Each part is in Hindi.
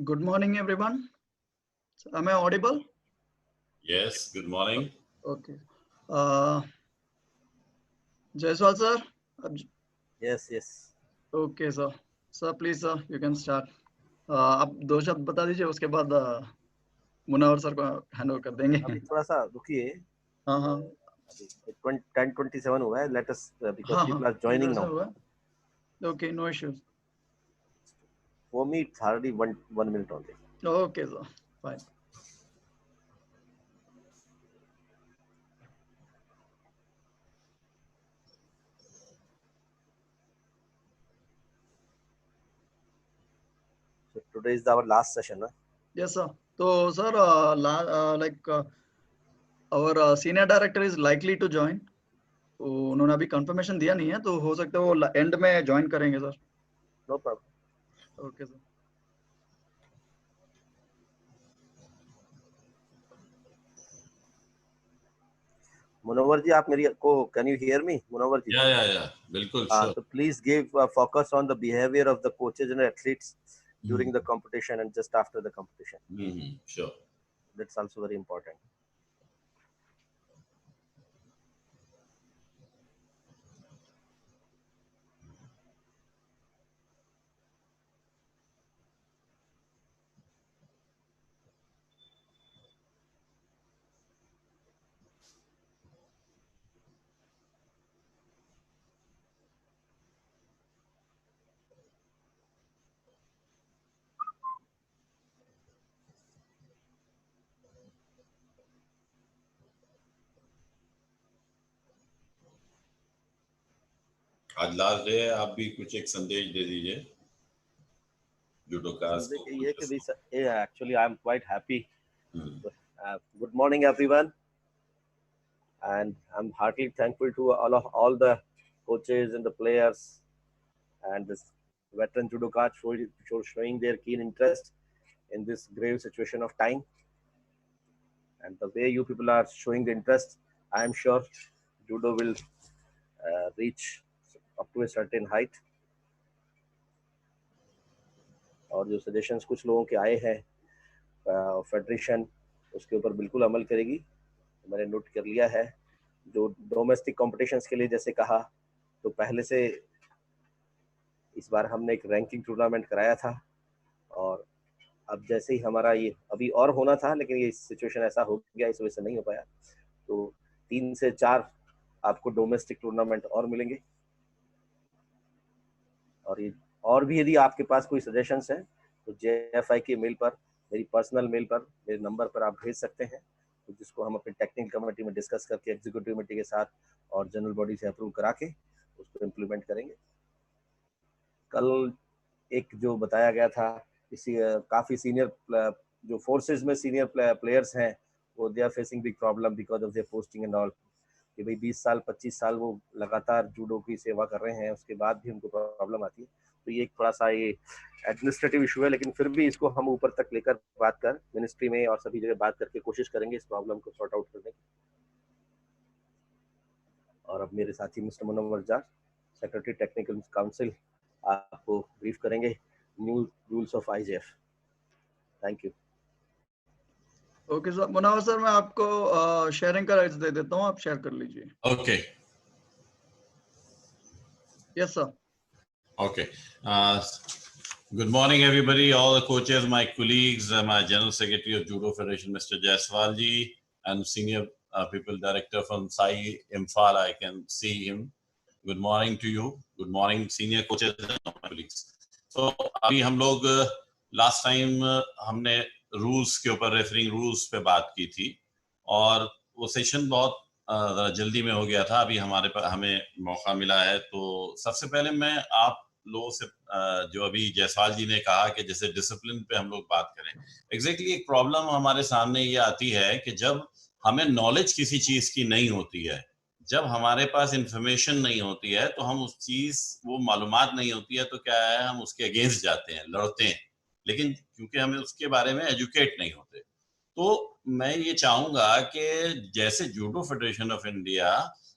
Good morning, everyone. Am I audible? Yes, good morning. Okay. Jaiswal sir. Yes. Okay, sir. Sir, please, sir, you can start. आप दो शब्द बता दीजिए, उसके बाद मुनावर सर को हैंड ओवर कर देंगे. अभी थोड़ा सा रुकिए. हाँ. अभी 10:27 हुआ है. Let us because people are joining now. Okay, no issues. For me, it's hardly one minute only. Okay, sir. Fine. So today is our last session, ना? Yes, sir. So, sir, our senior director is likely to join. उन्होंने अभी कंफर्मेशन दिया नहीं है, तो हो सकता है वो एंड में ज्वाइन करेंगे, sir. No problem. Okay, sir. Munawar ji, आप मेरी को can you hear me, Munawar ji? Yeah. बिल्कुल. Sure. So please give focus on the behavior of the coaches and athletes during the competition and just after the competition. Sure. That's also very important. आज लास्ट डे है, आप भी कुछ एक संदेश दे दीजिए जूडोकास को. ये कि भी actually I am quite happy. Good morning everyone, and I'm heartily thankful to all the coaches and the players and this veteran judokas for showing their keen interest in this grave situation of time. And the way you people are showing the interest, I am sure judo will reach up to a certain height. और जो सजेशंस कुछ लोगों के आए हैं फेडरेशन उसके ऊपर बिल्कुल अमल करेगी. मैंने नोट कर लिया है. जो डोमेस्टिक कॉम्पिटिशन्स के लिए जैसे कहा, तो पहले से इस बार हमने एक रैंकिंग टूर्नामेंट कराया था, और अब जैसे ही हमारा ये अभी और होना था, लेकिन ये सिचुएशन ऐसा हो गया, इस वजह से नहीं हो पाया. तो 3 से 4 आपको डोमेस्टिक टूर्नामेंट और मिलेंगे. और ये और भी यदि आपके पास कोई सजेशंस हैं तो JFI के मेल पर, मेरी पर्सनल मेल पर, मेरे नंबर पर आप भेज सकते हैं, तो जिसको हम अपनी टेक्निकल कमेटी में डिस्कस करके एग्जीक्यूटिव कमेटी के साथ और जनरल बॉडी से अप्रूव करा के उसको इम्प्लीमेंट करेंगे. कल एक जो बताया गया था, इसी काफ़ी सीनियर जो फोर्सेज में सीनियर प्लेयर्स हैं, वो they are facing big problem because of their posting and all. कि भाई 20 साल 25 साल वो लगातार जूडो की सेवा कर रहे हैं, उसके बाद भी उनको प्रॉब्लम आती है. तो ये एक थोड़ा सा ये एडमिनिस्ट्रेटिव इशू है, लेकिन फिर भी इसको हम ऊपर तक लेकर बात कर मिनिस्ट्री में और सभी जगह बात करके कोशिश करेंगे इस प्रॉब्लम को सॉर्ट आउट करने की. और अब मेरे साथी mister Munawwar Zar, secretary technical council, आपको ब्रीफ करेंगे new rules of IJF. Thank you. Okay sir. Munawar sir, मैं आपको शेयरिंग का राइट्स दे देता हूँ, आप शेयर कर लीजिए. Okay. Yes sir. Okay. Good morning, everybody, all the coaches, my colleagues, my General Secretary of Judo Federation, Mr. Jaiswal ji, and Senior People Director from Sai Imphal. I can see him. Good morning to you. Good morning, senior coaches and my colleagues. So, अभी हम लोग last time हमने rules के ऊपर रेफरिंग रूल्स पे बात की थी, और वो सेशन बहुत जल्दी में हो गया था. अभी हमें मौका मिला है, तो सबसे पहले मैं आप लोगों से जो अभी जायसवाल जी ने कहा कि जैसे डिसिप्लिन पे हम लोग बात करें, एग्जैक्टली एक प्रॉब्लम हमारे सामने ये आती है कि जब हमें नॉलेज किसी चीज की नहीं होती है, जब हमारे पास इंफॉर्मेशन नहीं होती है, तो हम उस चीज वो मालूमात नहीं होती है, तो क्या है, हम उसके अगेंस्ट जाते हैं, लड़ते हैं, लेकिन क्योंकि हमें उसके बारे में एजुकेट नहीं होते. तो मैं ये चाहूंगा कि जैसे जूडो फेडरेशन ऑफ इंडिया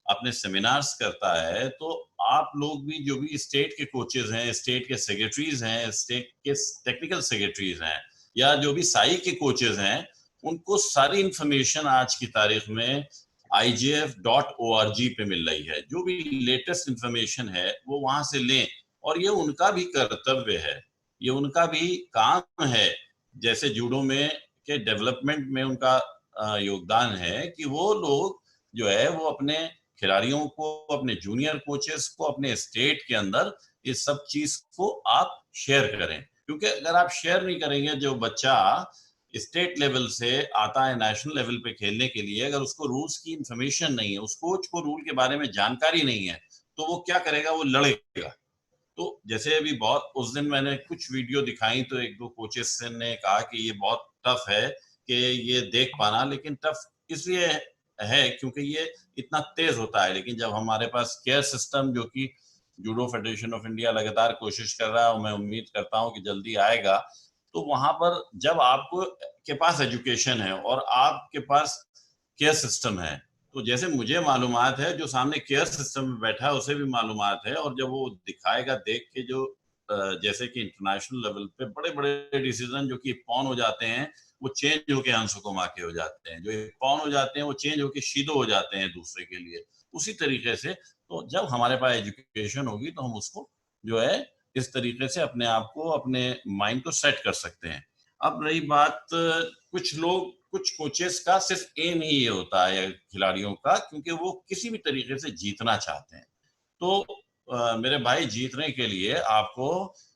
अपने सेमिनार्स करता है, तो आप लोग भी जो भी स्टेट के कोचेज हैं, स्टेट के सेक्रेटरीज हैं, स्टेट के टेक्निकल सेक्रेटरीज हैं, या जो भी साई के कोचेस हैं उनको सारी इंफॉर्मेशन आज की तारीख में IJF.org पे मिल रही है। जो भी लेटेस्ट इंफॉर्मेशन है वो वहां से लें, और ये उनका भी कर्तव्य है, ये उनका भी काम है। जैसे जूडो में के डेवलपमेंट में उनका योगदान है कि वो लोग जो है वो अपने खिलाड़ियों को, अपने जूनियर कोचेस को, अपने स्टेट के अंदर इस सब चीज को आप शेयर करें। क्योंकि अगर आप शेयर नहीं करेंगे, जो बच्चा स्टेट लेवल से आता है नेशनल लेवल पे खेलने के लिए, अगर उसको रूल्स की इंफॉर्मेशन नहीं है, उस कोच को रूल के बारे में जानकारी नहीं है, तो वो क्या करेगा, वो लड़ेगा। तो जैसे अभी बहुत उस दिन मैंने कुछ वीडियो दिखाई तो एक दो कोचेस ने कहा कि ये बहुत टफ है कि ये देख पाना, लेकिन टफ इसलिए है क्योंकि ये इतना तेज होता है। लेकिन जब हमारे पास केयर सिस्टम, जो कि जूडो फेडरेशन ऑफ इंडिया लगातार कोशिश कर रहा है और मैं उम्मीद करता हूं कि जल्दी आएगा, तो वहां पर जब आपको के पास एजुकेशन है और आपके पास केयर सिस्टम है, तो जैसे मुझे मालूमात है, जो सामने केयर सिस्टम में बैठा है उसे भी मालूमात है, और जब वो दिखाएगा देख के, जो जैसे कि इंटरनेशनल लेवल पे बड़े बड़े डिसीजन जो कि पॉन हो जाते हैं वो चेंज होके हंसुकुमा के हो जाते हैं, जो पॉन हो जाते हैं वो चेंज होके शीदो हो जाते हैं दूसरे के लिए। उसी तरीके से तो जब हमारे पास एजुकेशन होगी तो हम उसको जो है इस तरीके से अपने आप को, अपने माइंड को सेट कर सकते हैं। अब रही बात, कुछ लोग, कुछ कोचेस का सिर्फ एम ही ये होता है खिलाड़ियों का, क्योंकि वो किसी भी तरीके से जीतना चाहते हैं। तो मेरे भाई, जीतने के लिए आपको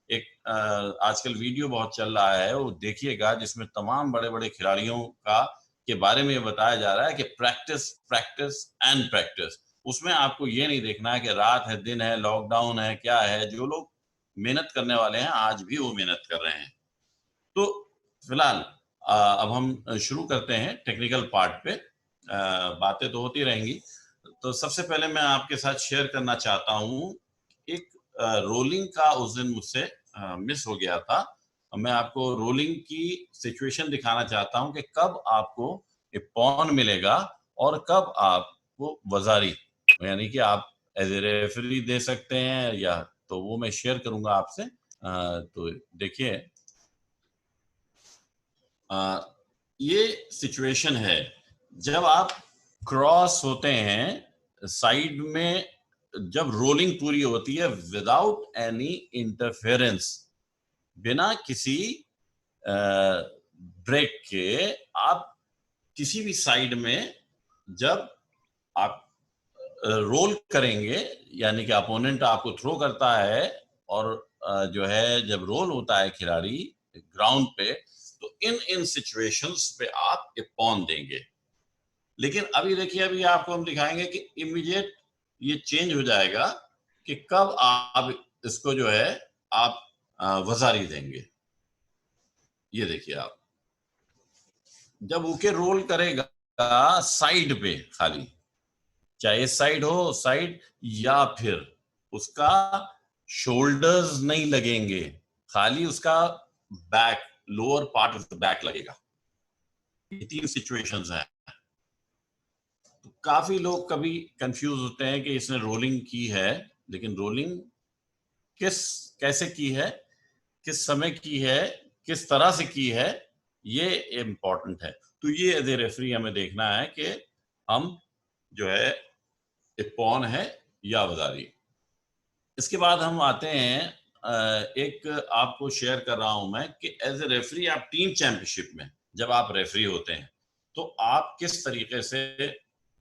एक आजकल वीडियो बहुत चल रहा है, वो देखिएगा, जिसमें तमाम बड़े बड़े खिलाड़ियों का के बारे में बताया जा रहा है कि प्रैक्टिस प्रैक्टिस एंड प्रैक्टिस। उसमें आपको ये नहीं देखना है कि रात है, दिन है, लॉकडाउन है, क्या है। जो लोग मेहनत करने वाले हैं आज भी वो मेहनत कर रहे हैं। तो फिलहाल अब हम शुरू करते हैं टेक्निकल पार्ट पे। बातें तो होती रहेंगी। तो सबसे पहले मैं आपके साथ शेयर करना चाहता हूँ एक रोलिंग का उस दिन मुझसे मिस हो गया था। मैं आपको रोलिंग की सिचुएशन दिखाना चाहता हूँ कि कब आपको एक पॉन मिलेगा और कब आपको वजारी, यानी कि आप एज ए रेफरी दे सकते हैं, या तो वो मैं शेयर करूंगा आपसे। तो देखिए, ये सिचुएशन है जब आप क्रॉस होते हैं साइड में, जब रोलिंग पूरी होती है विदाउट एनी इंटरफेरेंस, बिना किसी ब्रेक के, आप किसी भी साइड में जब आप रोल करेंगे, यानी कि अपोनेंट आपको थ्रो करता है और जो है जब रोल होता है खिलाड़ी ग्राउंड पे, तो इन सिचुएशंस पे आप एक पॉन देंगे। लेकिन अभी देखिए, अभी आपको हम दिखाएंगे कि इमीडिएट ये चेंज हो जाएगा कि कब आप इसको जो है आप वजारी देंगे। ये देखिए, आप जब ओके रोल करेगा साइड पे, खाली चाहे साइड हो साइड, या फिर उसका शोल्डर्स नहीं लगेंगे, खाली उसका back, lower part of the back लगेगा। ये 3 सिचुएशंस हैं। तो काफी लोग कभी कंफ्यूज होते हैं कि इसने रोलिंग की है, लेकिन रोलिंग कैसे की है, किस समय की है, किस तरह से की है, ये इंपॉर्टेंट है। तो ये एज ए रेफरी हमें देखना है कि हम जो है एक पॉन है या वजारी। इसके बाद हम आते हैं, एक आपको शेयर कर रहा हूं मैं कि एज ए रेफरी आप टीम चैंपियनशिप में जब आप रेफरी होते हैं तो आप किस तरीके से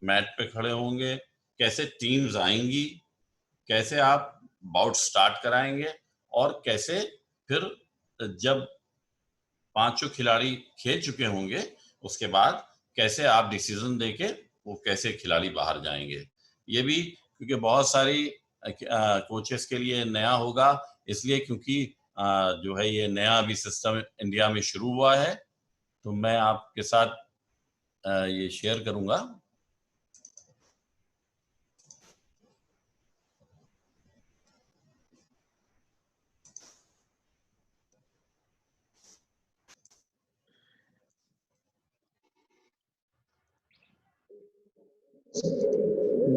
मैट पे खड़े होंगे, कैसे टीम्स आएंगी, कैसे आप बाउट स्टार्ट कराएंगे, और कैसे फिर जब 5 खिलाड़ी खेल चुके होंगे उसके बाद कैसे आप डिसीजन देके वो कैसे खिलाड़ी बाहर जाएंगे। ये भी क्योंकि बहुत सारी कोचेस के लिए नया होगा, इसलिए क्योंकि जो है ये नया अभी सिस्टम इंडिया में शुरू हुआ है, तो मैं आपके साथ ये शेयर करूंगा।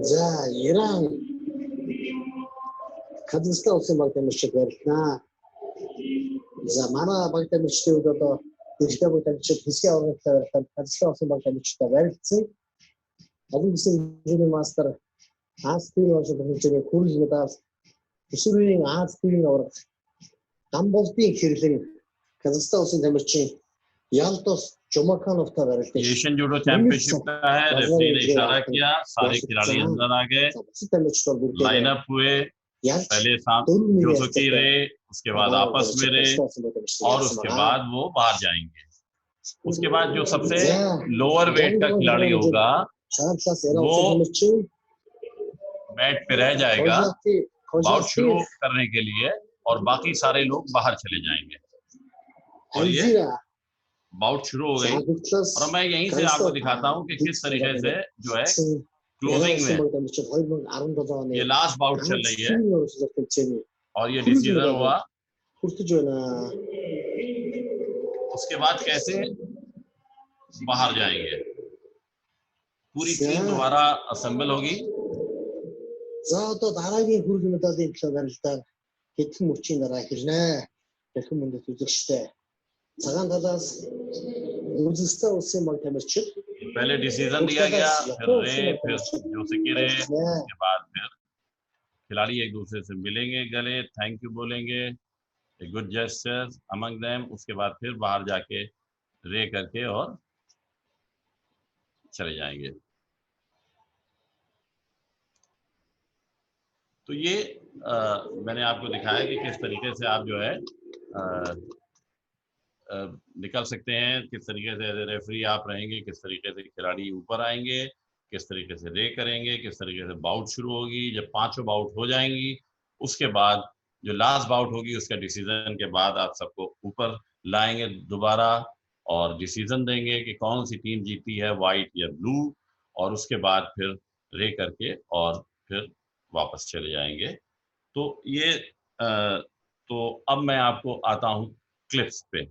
За Иран Казахстан улсын баг тамирчид барилнаа. За манай баг тамирчдын хувьд одоо Dirigită voi trece fiscal organizația să mă trece verzi. Adım bizim junior master aspirin or să kurs meta usulün aspirin or Tambolti kirleri Kazakhstan से demirci Yaltos Chomakanov का verdi. एशियन जूडो चैंपियनशिप का है। रेफरी ने इशारा किया, सारे खिलाड़ी अंदर आ गए, लाइनअप हुए, पहले जोसुकी रे, उसके बाद आपस में रे और उसके बाद वो बाहर जाएंगे। उसके बाद जो सबसे लोअर वेट का खिलाड़ी होगा वो मैट पे रह जाएगा बाउट शुरू करने के लिए और बाकी सारे लोग बाहर चले जाएंगे। और ये बाउट शुरू हो गई और मैं यहीं से आपको दिखाता हूँ कि किस तरीके से जो है क्लोजिंग में ये लास्ट बाउट चल रही है और ये डिसीजन हुआ। उसके बाद कैसे बाहर जाएंगे, पूरी टीम दोबारा असेंबल होगी। 자또 나라게 구르면 다들 저가르다 개트 묵치 나라 hirne 개트 문데 tutukşte zagan dadas uzista usse mahkemeci पहले डिसीजन दिया गया, फिर रे, फिर जोसुकी रे, उसके बाद फिर खिलाड़ी एक दूसरे से मिलेंगे, गले थैंक यू बोलेंगे, गुड जेस्चर्स अमंग देम। उसके बाद फिर बाहर जाके रे करके और चले जाएंगे। तो ये मैंने आपको दिखाया कि किस तरीके से आप जो है निकल सकते हैं, किस तरीके से एज ए रेफरी आप रहेंगे, किस तरीके से खिलाड़ी ऊपर आएंगे, किस तरीके से रे करेंगे, किस तरीके से बाउट शुरू होगी। जब 5 बाउट हो जाएंगी उसके बाद जो लास्ट बाउट होगी उसका डिसीजन के बाद आप सबको ऊपर लाएंगे दोबारा और डिसीजन देंगे कि कौन सी टीम जीती है, वाइट या ब्लू, और उसके बाद फिर रे करके और फिर वापस चले जाएंगे। तो ये तो अब मैं आपको आता हूँ क्लिप्स पे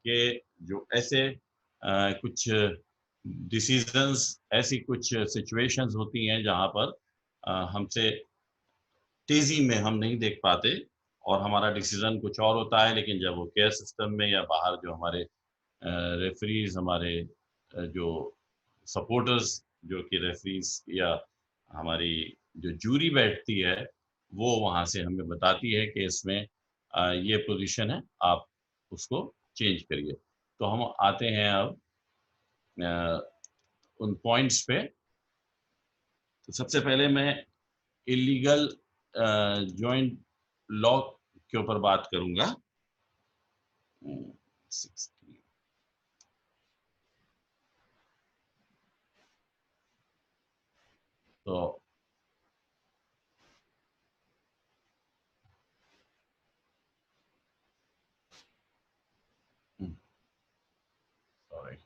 कि जो ऐसे कुछ डिसीजंस, ऐसी कुछ सिचुएशंस होती हैं जहाँ पर हमसे तेजी में हम नहीं देख पाते और हमारा डिसीजन कुछ और होता है, लेकिन जब वो केयर सिस्टम में या बाहर जो हमारे रेफरीज, हमारे जो सपोर्टर्स जो कि रेफरीज या हमारी जो जूरी बैठती है वो वहाँ से हमें बताती है कि इसमें ये पोजीशन है, आप उसको चेंज करिए। तो हम आते हैं अब उन पॉइंट्स पे। तो सबसे पहले मैं इलीगल जॉइंट लॉक के ऊपर बात करूंगा। तो सॉरी,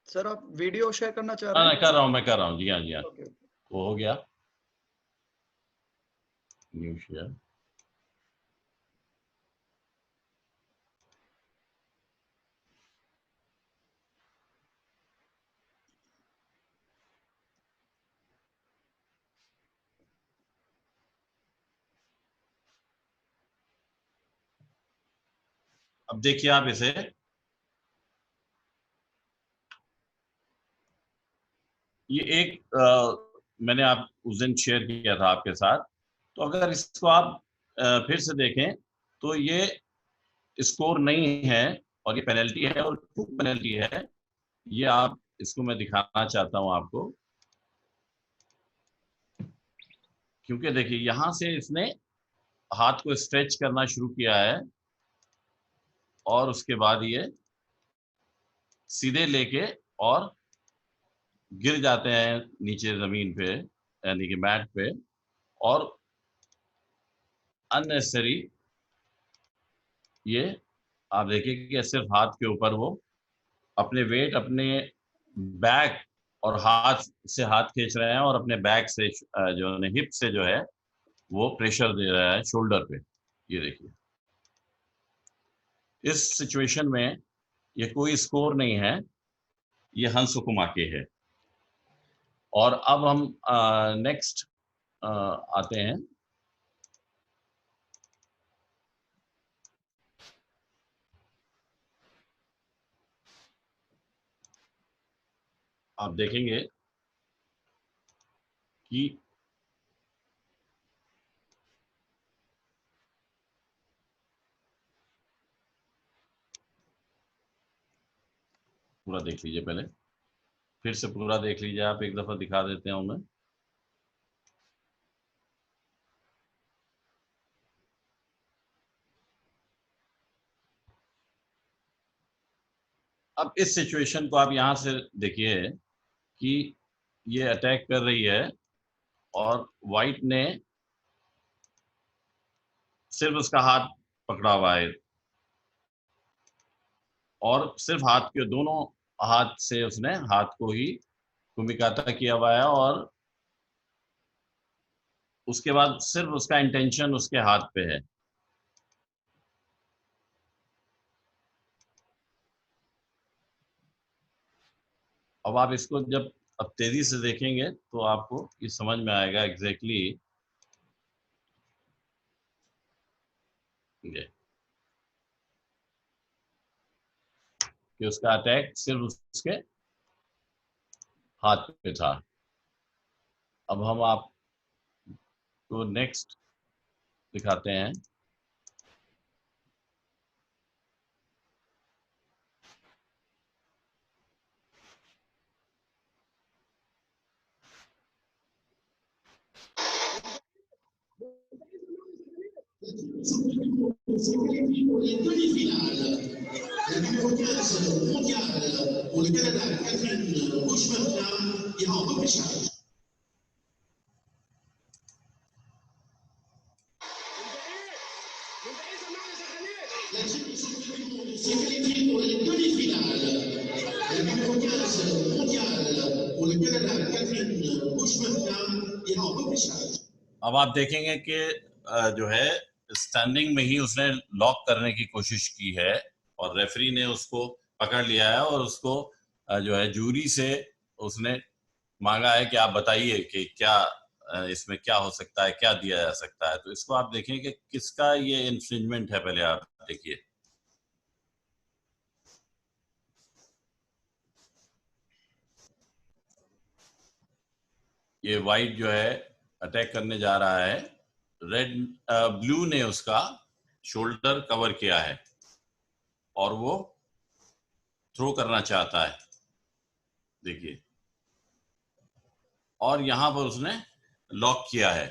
सर आप वीडियो शेयर करना चाह हाँ रहे हैं? कर रहा हूँ, मैं कर रहा हूँ जी। हाँ जी हाँ, Okay. वो हो गया न्यू शेयर। अब देखिए आप इसे, ये एक मैंने आप उस दिन शेयर किया था आपके साथ। तो अगर इसको आप फिर से देखें तो ये स्कोर नहीं है और ये पेनल्टी है और 2 पेनल्टी है। ये आप इसको मैं दिखाना चाहता हूं आपको, क्योंकि देखिए यहां से इसने हाथ को स्ट्रेच करना शुरू किया है और उसके बाद ये सीधे लेके और गिर जाते हैं नीचे जमीन पे, यानी कि मैट पे, और अननेसेसरी, ये आप देखिए कि सिर्फ हाथ के ऊपर वो अपने वेट अपने बैक और हाथ से हाथ खींच रहे हैं और अपने बैक से जो है हिप से जो है वो प्रेशर दे रहा है शोल्डर पे। ये देखिए, इस सिचुएशन में ये कोई स्कोर नहीं है, ये हंस हुकुमाके है। और अब हम नेक्स्ट आते हैं। आप देखेंगे कि पूरा देख लीजिए, पहले फिर से पूरा देख लीजिए आप, एक दफा दिखा देते हैं मैं। अब इस सिचुएशन को आप यहां से देखिए कि ये अटैक कर रही है और व्हाइट ने सिर्फ उसका हाथ पकड़ा हुआ है और सिर्फ हाथ के दोनों हाथ से उसने हाथ को ही कुमिकाता किया हुआ है और उसके बाद सिर्फ उसका इंटेंशन उसके हाथ पे है। अब आप इसको जब अब तेजी से देखेंगे तो आपको ये समझ में आएगा एग्जैक्टली कि उसका अटैक सिर्फ उसके हाथ पे था। अब हम आपको नेक्स्ट दिखाते हैं। La numéro 15 mondiale pour le Canada, Catherine Bushman ira en repêchage. La team de champion du monde s'est qualifiée pour les demi-finales. La numéro 15 mondiale pour le Canada, Catherine Bushman ira en repêchage. अब आप देखेंगे कि जो है स्टैंडिंग में ही उसने लॉक करने की कोशिश की है और रेफरी ने उसको पकड़ लिया है और उसको जो है जूरी से उसने मांगा है कि आप बताइए कि क्या इसमें क्या हो सकता है, क्या दिया जा सकता है। तो इसको आप देखें कि किसका ये इन्फ्रिंजमेंट है, पहले आप देखिए। ये व्हाइट जो है अटैक करने जा रहा है, रेड ब्लू ने उसका शोल्डर कवर किया है और वो थ्रो करना चाहता है, देखिए, और यहां पर उसने लॉक किया है।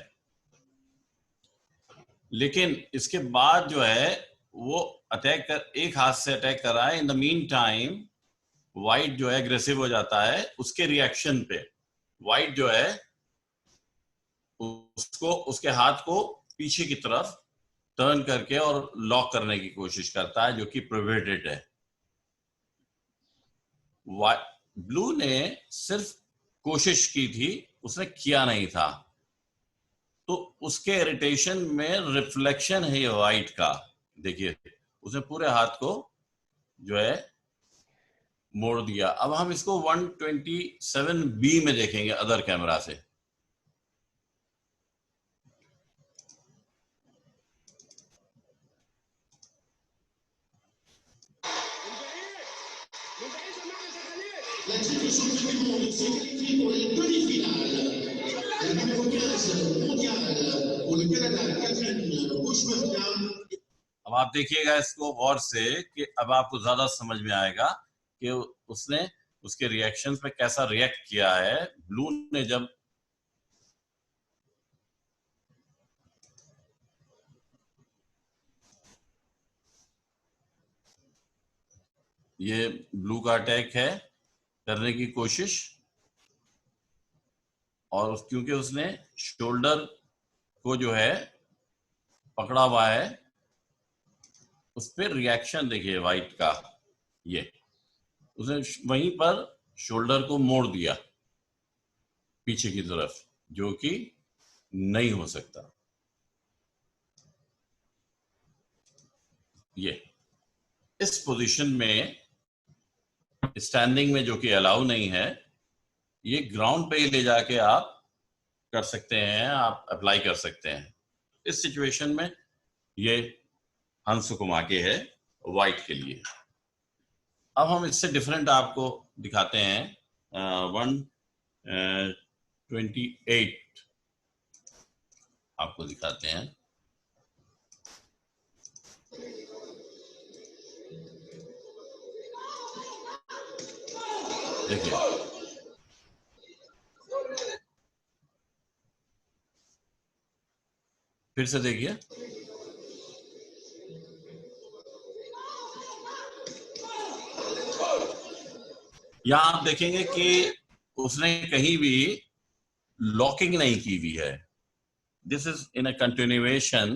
लेकिन इसके बाद जो है वो एक हाथ से अटैक कर रहा है। इन द मीन टाइम व्हाइट जो है एग्रेसिव हो जाता है। उसके रिएक्शन पे व्हाइट जो है उसको उसके हाथ को पीछे की तरफ टर्न करके और लॉक करने की कोशिश करता है, जो कि प्रोहिबिटेड है। ब्लू ने सिर्फ कोशिश की थी, उसने किया नहीं था। तो उसके इरिटेशन में रिफ्लेक्शन है व्हाइट का, देखिए उसने पूरे हाथ को जो है मोड़ दिया। अब हम इसको 127B में देखेंगे अदर कैमरा से। La team de champion du monde s'est qualifiée pour les demi-finales. La numéro 15 mondiale pour le Canada, Catherine Bushman. अब आप देखिएगा इसको गौर से कि अब आपको ज्यादा समझ में आएगा कि उसने उसके रिएक्शंस पे कैसा रिएक्ट किया है। ब्लू ने जब ये ब्लू का अटैक है करने की कोशिश, और क्योंकि उसने शोल्डर को जो है पकड़ा हुआ है, उस पर रिएक्शन देखिए वाइट का, ये उसने वहीं पर शोल्डर को मोड़ दिया पीछे की तरफ, जो कि नहीं हो सकता। ये इस पोजीशन में स्टैंडिंग में, जो कि अलाउ नहीं है, ये ग्राउंड पे ही ले जाके आप कर सकते हैं, आप अप्लाई कर सकते हैं। इस सिचुएशन में ये हंस कुमाके है वाइट के लिए। अब हम इससे डिफरेंट आपको दिखाते हैं 128 आपको दिखाते हैं। देखिए फिर से देखिए, यहां आप देखेंगे कि उसने कहीं भी लॉकिंग नहीं की हुई है। This is in a continuation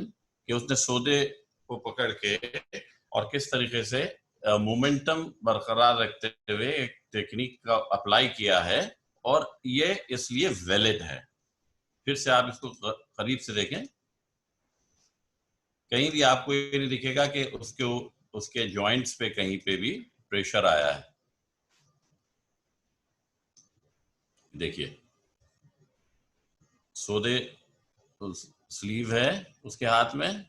कि उसने सौदे को पकड़ के और किस तरीके से मोमेंटम बरकरार रखते हुए एक टेक्निक का अप्लाई किया है, और ये इसलिए वैलिड है। फिर से आप इसको करीब से देखें, कहीं भी आपको ये नहीं दिखेगा कि उसके जॉइंट्स पे कहीं पे भी प्रेशर आया है। देखिए सौदे स्लीव है उसके हाथ में,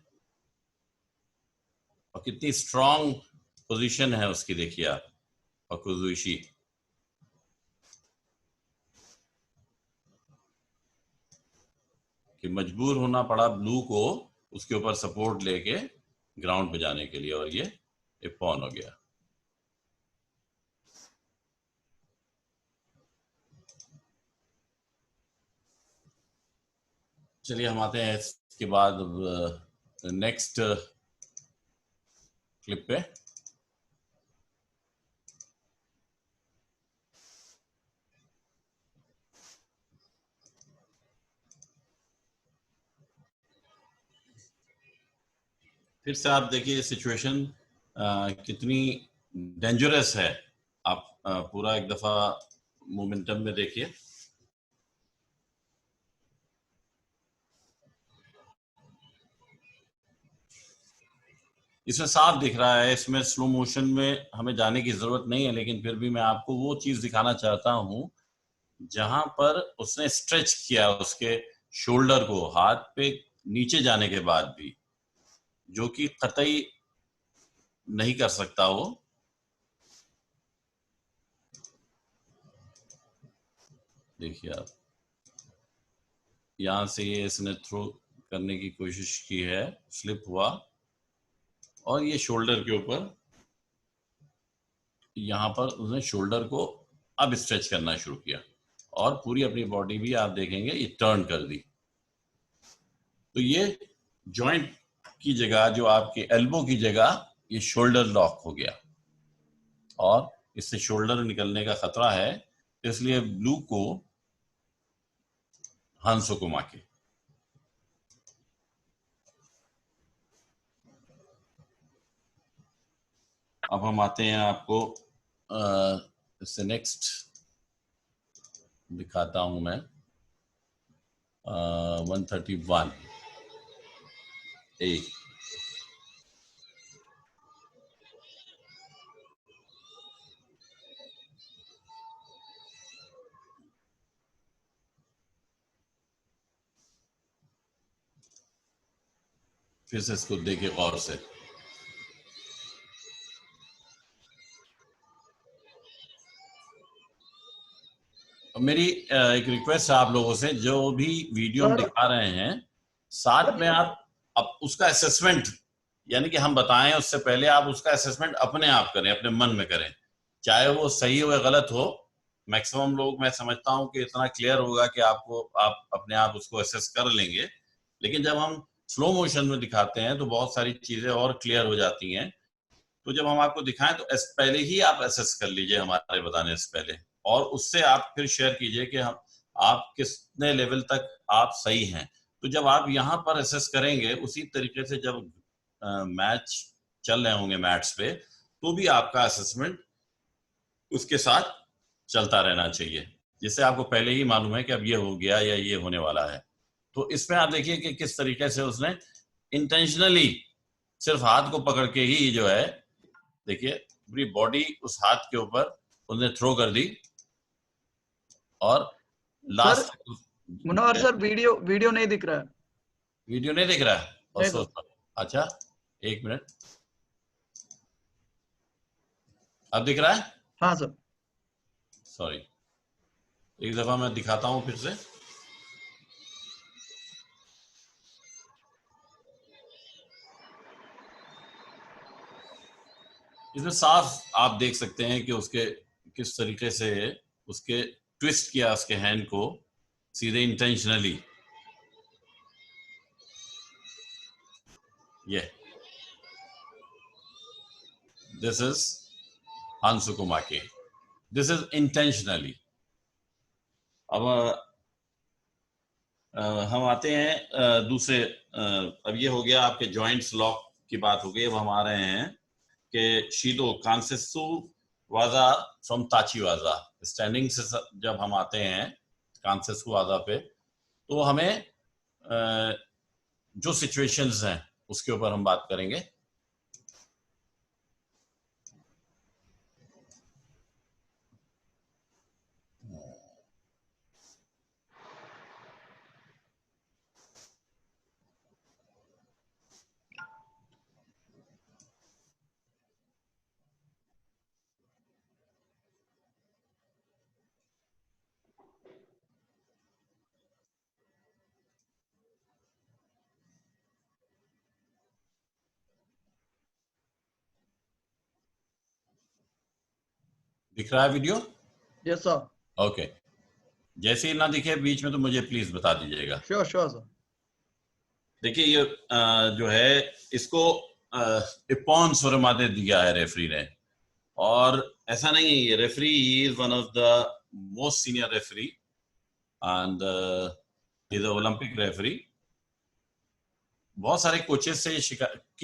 और कितनी स्ट्रांग पोजीशन है उसकी, देखिए आप फकुजुशी। कि मजबूर होना पड़ा ब्लू को उसके ऊपर सपोर्ट लेके ग्राउंड पे जाने के लिए, और ये इप्पॉन हो गया। चलिए हम आते हैं इसके बाद नेक्स्ट क्लिप पे। फिर से आप देखिए सिचुएशन कितनी डेंजरस है। आप पूरा एक दफा मोमेंटम में देखिए। इसमें साफ दिख रहा है, इसमें स्लो मोशन में हमें जाने की जरूरत नहीं है, लेकिन फिर भी मैं आपको वो चीज दिखाना चाहता हूं जहां पर उसने स्ट्रेच किया उसके शोल्डर को हाथ पे नीचे जाने के बाद भी, जो कि कतई नहीं कर सकता वो। देखिए आप, यहां से ये इसने थ्रो करने की कोशिश की है, स्लिप हुआ, और ये शोल्डर के ऊपर, यहां पर उसने शोल्डर को अब स्ट्रेच करना शुरू किया, और पूरी अपनी बॉडी भी आप देखेंगे ये टर्न कर दी। तो ये जॉइंट की जगह, जो आपके एल्बो की जगह, ये शोल्डर लॉक हो गया, और इससे शोल्डर निकलने का खतरा है, इसलिए ब्लू को हंसो को माके। अब हम आते हैं आपको इससे नेक्स्ट दिखाता हूं मैं 131 ए। फिर से इसको देखिए गौर से। मेरी एक रिक्वेस्ट है आप लोगों से, जो भी वीडियो हम दिखा रहे हैं साथ में आप अब उसका असेसमेंट, यानी कि हम बताएं उससे पहले आप उसका असेसमेंट अपने आप करें, अपने मन में करें, चाहे वो सही हो या गलत हो। मैक्सिमम लोग, मैं समझता हूं कि इतना क्लियर होगा कि आप अपने आप उसको असेस कर लेंगे, लेकिन जब हम स्लो मोशन में दिखाते हैं तो बहुत सारी चीजें और क्लियर हो जाती हैं। तो जब हम आपको दिखाएं तो पहले ही आप असेस कर लीजिए हमारे बताने से पहले, और उससे आप फिर शेयर कीजिए कि हम आप कितने लेवल तक आप सही हैं। तो जब आप यहाँ पर असेस करेंगे उसी तरीके से जब मैच चल रहे होंगे मैट्स पे, तो भी आपका असेसमेंट उसके साथ चलता रहना चाहिए, जिससे आपको पहले ही मालूम है कि अब ये हो गया या ये होने वाला है। तो इसमें आप देखिए कि किस तरीके से उसने इंटेंशनली सिर्फ हाथ को पकड़ के ही जो है, देखिए पूरी बॉडी उस हाथ के ऊपर उसने थ्रो कर दी और लास्ट। मुनव्वर सर वीडियो नहीं दिख रहा है। वीडियो नहीं दिख रहा है? नहीं सर। अच्छा एक मिनट, अब दिख रहा है? हाँ सर। सॉरी, एक दफा मैं दिखाता हूं फिर से। इसमें साफ आप देख सकते हैं कि उसके किस तरीके से उसके ट्विस्ट किया उसके हैंड को सीधे इंटेंशनली। ये दिस इज हांसुकुमाके, दिस इज इंटेंशनली। अब हम आते हैं दूसरे, अब ये हो गया आपके जॉइंट्स लॉक की बात हो गई। अब हम आ रहे हैं कि शीदो कांसेत्सु वाजा फ्रॉम ताची वाजा, स्टैंडिंग से जब हम आते हैं कांसेत्सु वाजा पे, तो हमें जो सिचुएशंस हैं उसके ऊपर हम बात करेंगे। दिख रहा है वीडियो? Yes sir. ओके, जैसे ही ना दिखे बीच में तो मुझे प्लीज बता दीजिएगा। Sure sir. देखिए ये जो है इसको इपॉन सुरमाते दिया है रेफरी ने, और ऐसा नहीं है, ये referee is one of the most senior referee and is Olympic referee. बहुत सारे कोचेस से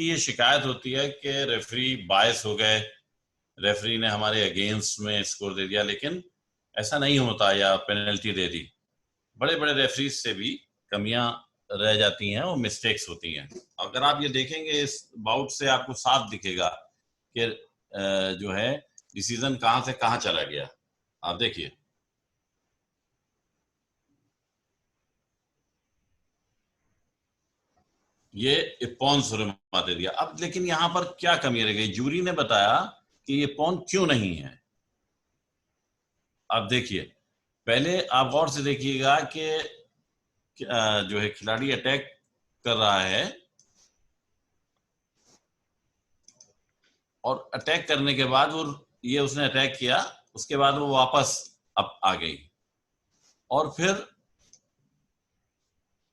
ये शिकायत होती है कि रेफरी बायस हो गए, रेफरी ने हमारे अगेंस्ट में स्कोर दे दिया, लेकिन ऐसा नहीं होता या पेनल्टी दे दी। बड़े बड़े रेफरीज से भी कमियां रह जाती हैं और मिस्टेक्स होती हैं। अगर आप ये देखेंगे इस बाउट से आपको साफ दिखेगा कि जो है डिसीजन कहां से कहां चला गया। आप देखिए, ये इपॉन सुरमा दे दिया। अब लेकिन यहां पर क्या कमी रह गई? जूरी ने बताया कि ये पॉन क्यों नहीं है। आप देखिए, पहले आप गौर से देखिएगा कि जो है खिलाड़ी अटैक कर रहा है और अटैक करने के बाद वो ये उसने अटैक किया, उसके बाद वो वापस अब आ गई और फिर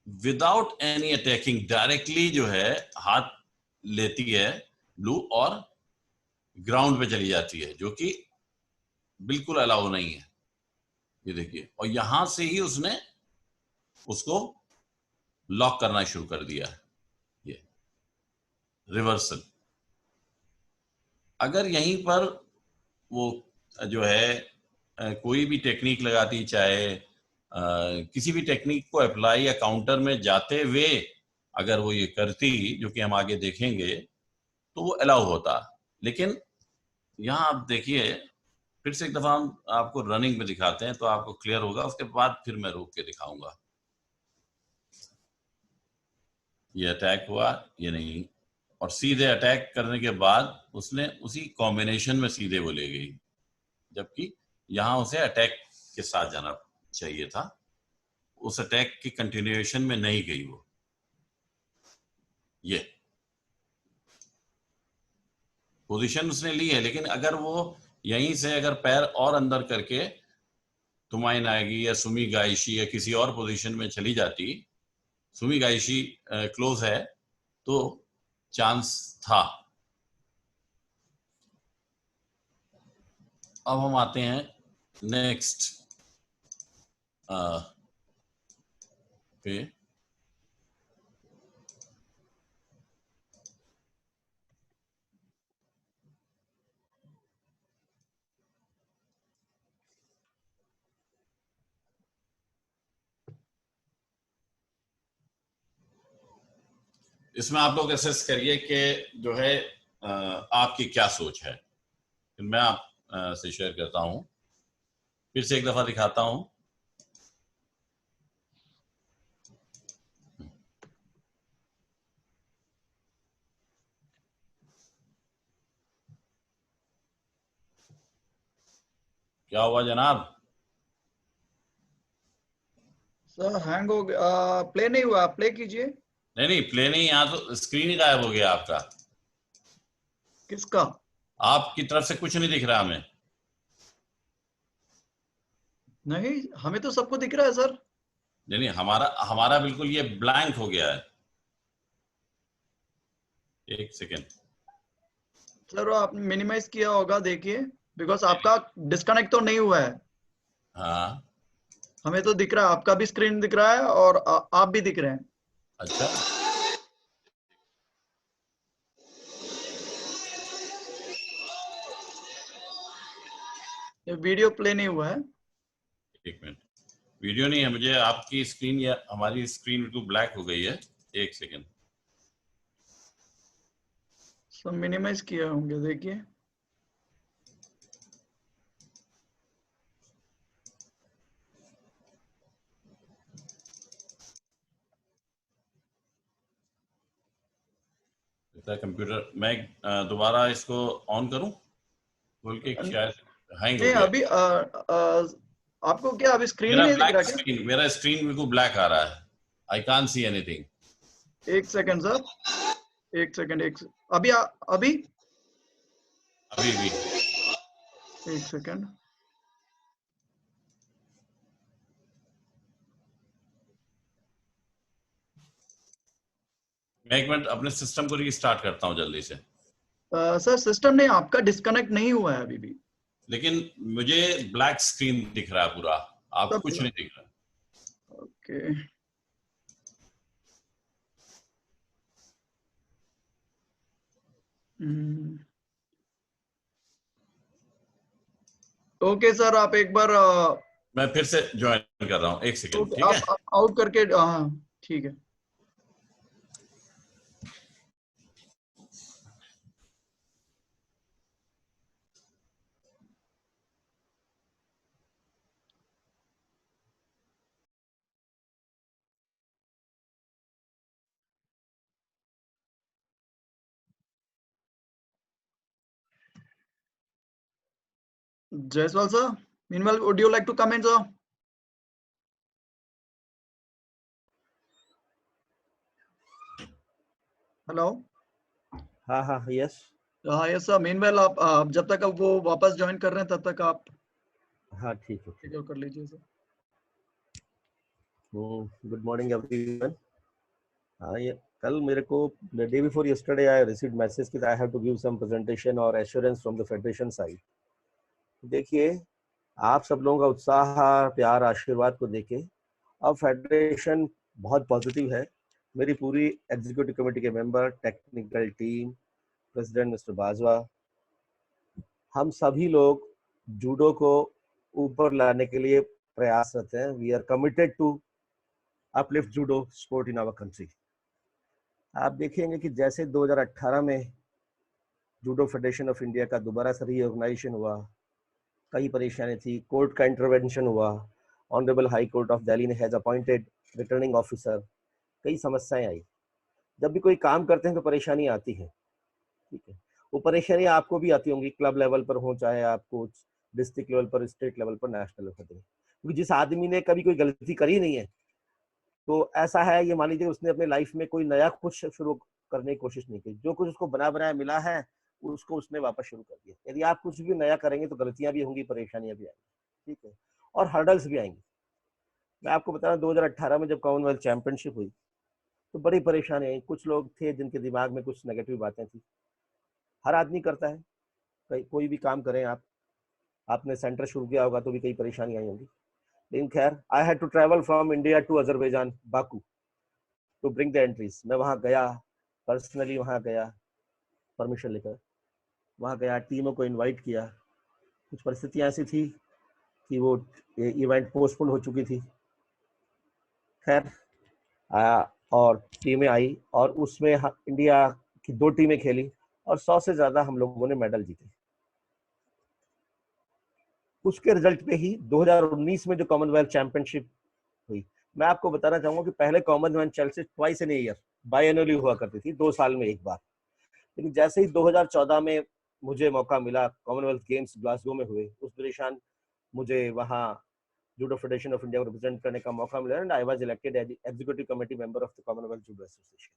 विदाउट एनी अटैकिंग डायरेक्टली जो है हाथ लेती है ब्लू और ग्राउंड पे चली जाती है, जो कि बिल्कुल अलाउ नहीं है। ये देखिए, और यहां से ही उसने उसको लॉक करना शुरू कर दिया है। ये रिवर्सल, अगर यहीं पर वो जो है कोई भी टेक्निक लगाती, चाहे किसी भी टेक्निक को अप्लाई या काउंटर में जाते हुए अगर वो ये करती, जो कि हम आगे देखेंगे, तो वो अलाउ होता। लेकिन यहाँ आप देखिए, फिर से एक दफा हम आपको रनिंग में दिखाते हैं तो आपको क्लियर होगा, उसके बाद फिर मैं रोक के दिखाऊंगा। ये अटैक हुआ, ये नहीं, और सीधे अटैक करने के बाद उसने उसी कॉम्बिनेशन में सीधे वो ले गई, जबकि यहां उसे अटैक के साथ जाना चाहिए था। उस अटैक की कंटिन्यूएशन में नहीं गई वो। ये पोजीशन उसने ली है, लेकिन अगर वो यहीं से अगर पैर और अंदर करके तुमाइन आएगी या सुमी गाइशी या किसी और पोजीशन में चली जाती, सुमी गाइशी क्लोज है, तो चांस था। अब हम आते हैं नेक्स्ट पे। इसमें आप लोग असेस करिए कि जो है आपकी क्या सोच है। फिर मैं आप से शेयर करता हूं, फिर से एक दफा दिखाता हूं। क्या हुआ जनाब? सर हैंग हो गया, प्ले नहीं हुआ, प्ले कीजिए। नहीं नहीं, प्ले नहीं, यहाँ तो स्क्रीन ही गायब हो गया आपका। किसका? आपकी तरफ से कुछ नहीं दिख रहा हमें। नहीं, हमें तो सबको दिख रहा है सर। नहीं नहीं, हमारा हमारा बिल्कुल ये ब्लैंक हो गया है। एक सेकेंड। सर आपने मिनिमाइज किया होगा, देखिए, बिकॉज आपका डिस्कनेक्ट तो नहीं हुआ है। हाँ हमें तो दिख रहा है, आपका भी स्क्रीन दिख रहा है और आप भी दिख रहे हैं। अच्छा, ये वीडियो प्ले नहीं हुआ है। एक मिनट। वीडियो नहीं है, मुझे आपकी स्क्रीन या हमारी स्क्रीन बिल्कुल ब्लैक हो गई है। एक सेकेंड। सब मिनिमाइज किए होंगे, देखिए। कंप्यूटर मैं दोबारा इसको ऑन करूं बोल के, शायद हैंग हो नहीं, गया। अभी आपको क्या अभी स्क्रीन ही नहीं दिख रहा क्या? मेरा स्क्रीन बिल्कुल ब्लैक आ रहा है। I can't see anything. एक सेकंड सर, एक सेकंड, अभी अभी अभी भी एक सेकंड। मैं एक मिनट अपने सिस्टम को रीस्टार्ट करता हूं जल्दी से। सर सिस्टम नहीं, आपका डिस्कनेक्ट नहीं हुआ है अभी भी। लेकिन मुझे ब्लैक स्क्रीन दिख रहा है पूरा, आपको सब कुछ नहीं दिख रहा। ओके। ओके सर, आप एक बार मैं फिर से ज्वाइन कर रहा हूं, एक सेकेंड, ठीक है। आप आउट करके, हाँ ठीक है। Jaiswal sir, meanwhile, would you like to come in, sir? Hello. हाँ हाँ यस। हाँ यस सर, मीनवेल आप जब तक अब वो वापस ज्वाइन कर रहे हैं तब तक आप हाँ ठीक है। शेड्यूल कर लीजिए सर। Good morning everyone. हाँ ये कल मेरे को the day before yesterday I received message कि I have to give some presentation और assurance from the federation side. देखिए आप सब लोगों का उत्साह, प्यार, आशीर्वाद को देके अब फेडरेशन बहुत पॉजिटिव है। मेरी पूरी एग्जीक्यूटिव कमेटी के member, technical team, president mister Bajwa, हम सभी लोग जूडो को ऊपर लाने के लिए प्रयासरत हैं। We are committed to uplift judo sport in our country. आप देखेंगे कि जैसे 2018 में जूडो फेडरेशन ऑफ इंडिया का दोबारा से रीऑर्गेनाइजेशन हुआ, कई परेशानी थी, कोर्ट का इंटरवेंशन हुआ, honourable high court of Delhi ने हैज अपॉइंटेड रिटर्निंग ऑफिसर, कई समस्याएं आई। जब भी कोई काम करते हैं तो परेशानी आती है, ठीक है। वो परेशानी आपको भी आती होंगी, क्लब लेवल पर हो, चाहे आप कोच डिस्ट्रिक्ट लेवल पर, स्टेट लेवल पर, नेशनल लेवल पर। क्योंकि जिस आदमी ने कभी कोई गलती करी नहीं है, तो ऐसा है, ये मान लीजिए उसने अपने लाइफ में कोई नया कुछ शुरू करने की कोशिश नहीं की। जो कुछ उसको बना बनाया मिला है उसको उसने वापस शुरू कर दिया। यदि आप कुछ भी नया करेंगे तो गलतियां भी होंगी, परेशानियां भी आएंगी, ठीक है, और हर्डल्स भी आएंगी। मैं आपको बता रहा हूँ 2018 में जब कॉमनवेल्थ चैंपियनशिप हुई तो बड़ी परेशानी आई। कुछ लोग थे जिनके दिमाग में कुछ नेगेटिव बातें थी। हर आदमी करता है, कोई भी काम करें आप, आपने सेंटर शुरू किया होगा तो भी कई परेशानी आई होंगी। लेकिन खैर, I had to travel from India to Azerbaijan Baku to bring the entries. मैं वहाँ गया, पर्सनली वहाँ गया, परमिशन लेकर वहाँ गया, टीमों को इनवाइट किया। कुछ परिस्थितियाँ ऐसी थी कि वो इवेंट पोस्टपोन हो चुकी थी। खैर और टीमें आई और उसमें इंडिया की 2 टीमें खेली और 100 से ज्यादा हम लोगों ने मेडल जीते। उसके रिजल्ट पे ही 2019 में जो कॉमनवेल्थ चैंपियनशिप हुई, मैं आपको बताना चाहूंगा कि पहले Commonwealth championship twice in a year, biannually हुआ करती थी, 2 साल में एक बार। लेकिन जैसे ही 2014 में मुझे मौका मिला, कॉमनवेल्थ गेम्स ग्लासगो में हुए, उस दौरान मुझे वहाँ जूडो फेडरेशन ऑफ इंडिया को रिप्रेजेंट करने का मौका मिला and I was elected as executive committee member of the Commonwealth judo association.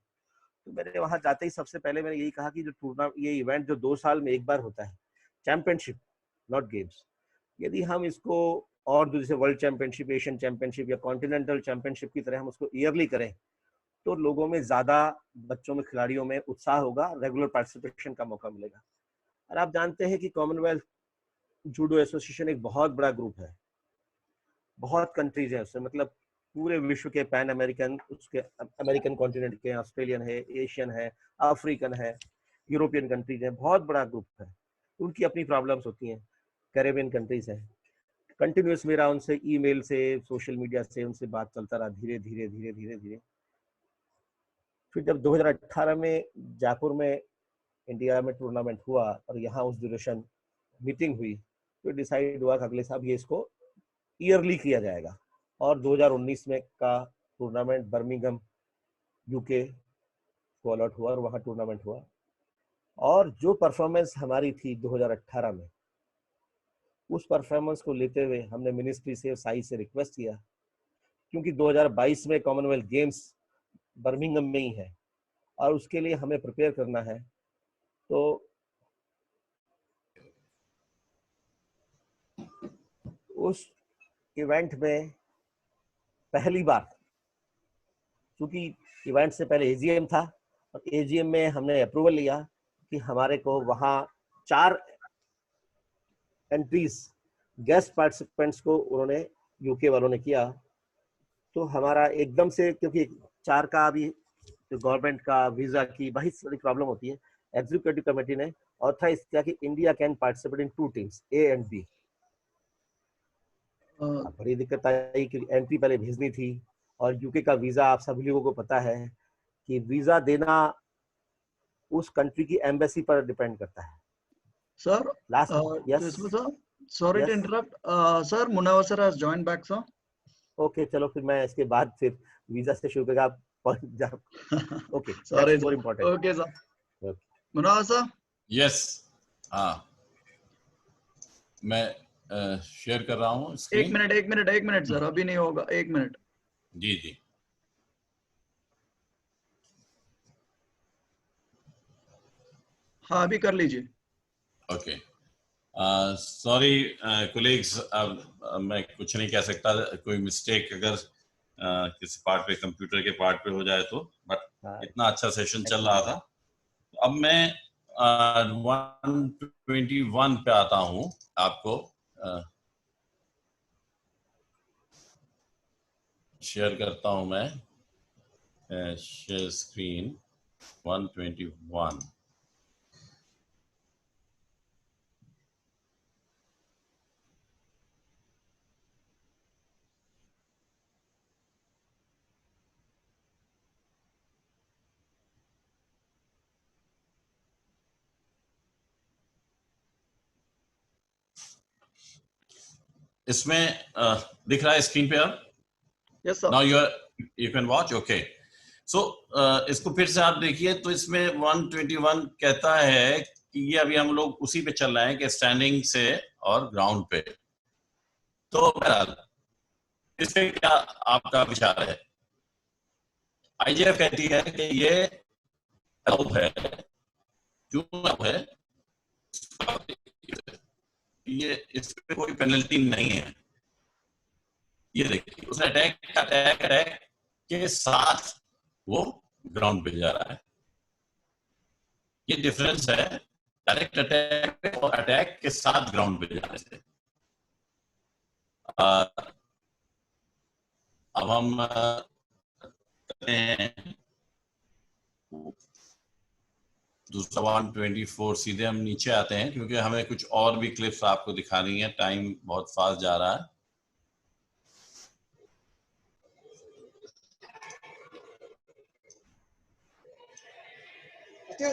तो मैंने वहाँ जाते ही सबसे पहले मैंने यही कहा कि जो टूर्नामेंट, ये इवेंट जो 2 साल में एक बार होता है, चैंपियनशिप नॉट गेम्स, यदि हम इसको और जैसे वर्ल्ड चैंपियनशिप, एशियन चैंपियनशिप या कॉन्टिनेंटल चैंपियनशिप की तरह हम उसको ईयरली करें तो लोगों में ज्यादा, बच्चों में, खिलाड़ियों में उत्साह होगा, रेगुलर पार्टिसिपेशन का मौका मिलेगा। और आप जानते हैं कि कॉमनवेल्थ जूडो एसोसिएशन एक बहुत बड़ा ग्रुप है, बहुत कंट्रीज है उसमें, मतलब पूरे विश्व के, पैन अमेरिकन, उसके अमेरिकन कॉन्टिनेंट के, ऑस्ट्रेलियन है, एशियन है, अफ्रीकन है, यूरोपियन कंट्रीज है, बहुत बड़ा ग्रुप है। उनकी अपनी प्रॉब्लम्स होती हैं, कैरेबियन कंट्रीज है। कंटिन्यूस मेरा उनसे ईमेल से, सोशल मीडिया से उनसे बात चलता रहा, धीरे धीरे धीरे धीरे धीरे। फिर जब 2018 में जयपुर में इंडिया में टूर्नामेंट हुआ और यहाँ उस ड्यूरेशन मीटिंग हुई, तो डिसाइड हुआ कि अगले साल ये इसको ईयरली किया जाएगा। और 2019 में का टूर्नामेंट बर्मिंघम यूके को अलॉट हुआ और वहाँ टूर्नामेंट हुआ। और जो परफॉर्मेंस हमारी थी 2018 में, उस परफॉर्मेंस को लेते हुए हमने मिनिस्ट्री से, साई से रिक्वेस्ट किया, क्योंकि 2022 में कॉमनवेल्थ गेम्स बर्मिंघम में ही है और उसके लिए हमें प्रिपेयर करना है। तो उस इवेंट में पहली बार, क्योंकि इवेंट से पहले एजीएम था और एजीएम में हमने अप्रूवल लिया कि हमारे को वहाँ 4 एंट्रीज गेस्ट पार्टिसिपेंट्स को उन्होंने, यूके वालों ने किया। तो हमारा एकदम से, क्योंकि 4 का अभी गवर्नमेंट का वीजा की बहुत सारी प्रॉब्लम होती है, एग्जीक्यूटिव कमेटी ने ऑथराइज किया कि India can participate in 2 teams, A and B. बड़ी दिक्कत आई कि एंट्री पहले भेजनी थी और यूके का वीजा, आप सभी लोगों को पता है कि वीजा देना उस कंट्री की एम्बेसी पर डिपेंड करता है। Sir, last, yes sir, sorry to interrupt, sir, Munawar sir has joined back, sir. Okay, चलो फिर मैं इसके बाद फिर वीजा से शुरू करेगा। Okay, Sorry, that's more important. okay, sir. Munawar sir. Yes, हाँ, मैं शेयर कर रहा हूँ स्क्रीन। एक मिनट सर, अभी नहीं होगा, 1 मिनट। जी जी, हाँ, अभी कर लीजिए। ओके। सॉरी कोलीग्स, मैं कुछ नहीं कह सकता, कोई मिस्टेक अगर किसी पार्ट पे, कंप्यूटर के पार्ट पे हो जाए तो, बट इतना अच्छा सेशन चल रहा था। अब मैं 121 पे आता हूँ। आपको शेयर करता हूँ मैं, शेयर स्क्रीन 121। इसमें दिख रहा है स्क्रीन पे अब? Yes sir. Now you can watch, okay. So इसको फिर से आप देखिए, तो इसमें 121 कहता है कि ये अभी हम लोग उसी पे चल रहे हैं कि स्टैंडिंग से और ग्राउंड पे। तो बहरहाल इस पे क्या आपका विचार है? आईजीएफ कहती है कि ये अलाउ है। क्यों अलाउ है? ये इस पे कोई पेनल्टी नहीं है। ये देखिए, उसने अटैक के साथ वो ग्राउंड पे जा रहा है। ये डिफरेंस है डायरेक्ट अटैक और अटैक के साथ ग्राउंड पे जाने से। अब हम करते हैं दूसरा 124, सीधे हम नीचे आते हैं क्योंकि हमें कुछ और भी क्लिप्स आपको दिखानी है, टाइम बहुत फास्ट जा रहा है। इस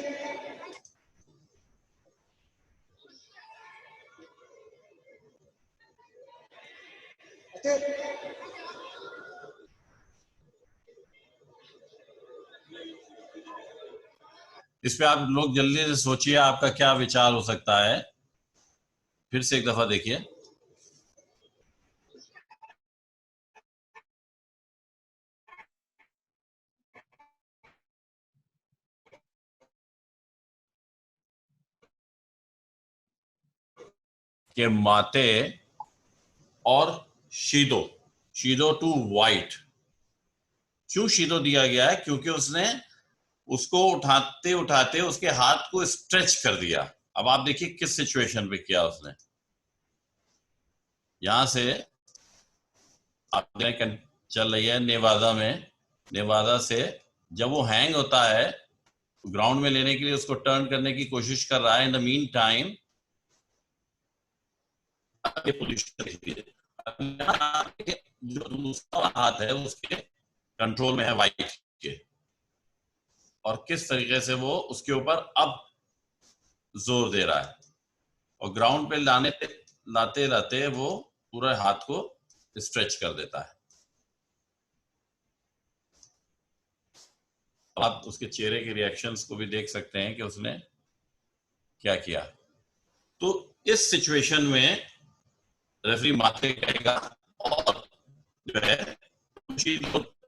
पे आप लोग जल्दी से सोचिए, आपका क्या विचार हो सकता है। फिर से एक दफा देखिए। कि माते और शीदो, शीदो टू वाइट। क्यों शीदो दिया गया है? क्योंकि उसने उसको उठाते उठाते उसके हाथ को स्ट्रेच कर दिया। अब आप देखिए किस सिचुएशन पे किया उसने। यहां से आपने चल रही है नेवादा में, नेवादा से जब वो हैंग होता है ग्राउंड में लेने के लिए उसको टर्न करने की कोशिश कर रहा है। इन द मीन टाइम जो दूसरा हाथ है उसके कंट्रोल में है वाइट के, और किस तरीके से वो उसके ऊपर अब जोर दे रहा है, और ग्राउंड पे लाते लाते वो पूरे हाथ को स्ट्रेच कर देता है। आप उसके चेहरे के रिएक्शंस को भी देख सकते हैं कि उसने क्या किया। तो इस सिचुएशन में रेफरी माथे कहेगा और जो है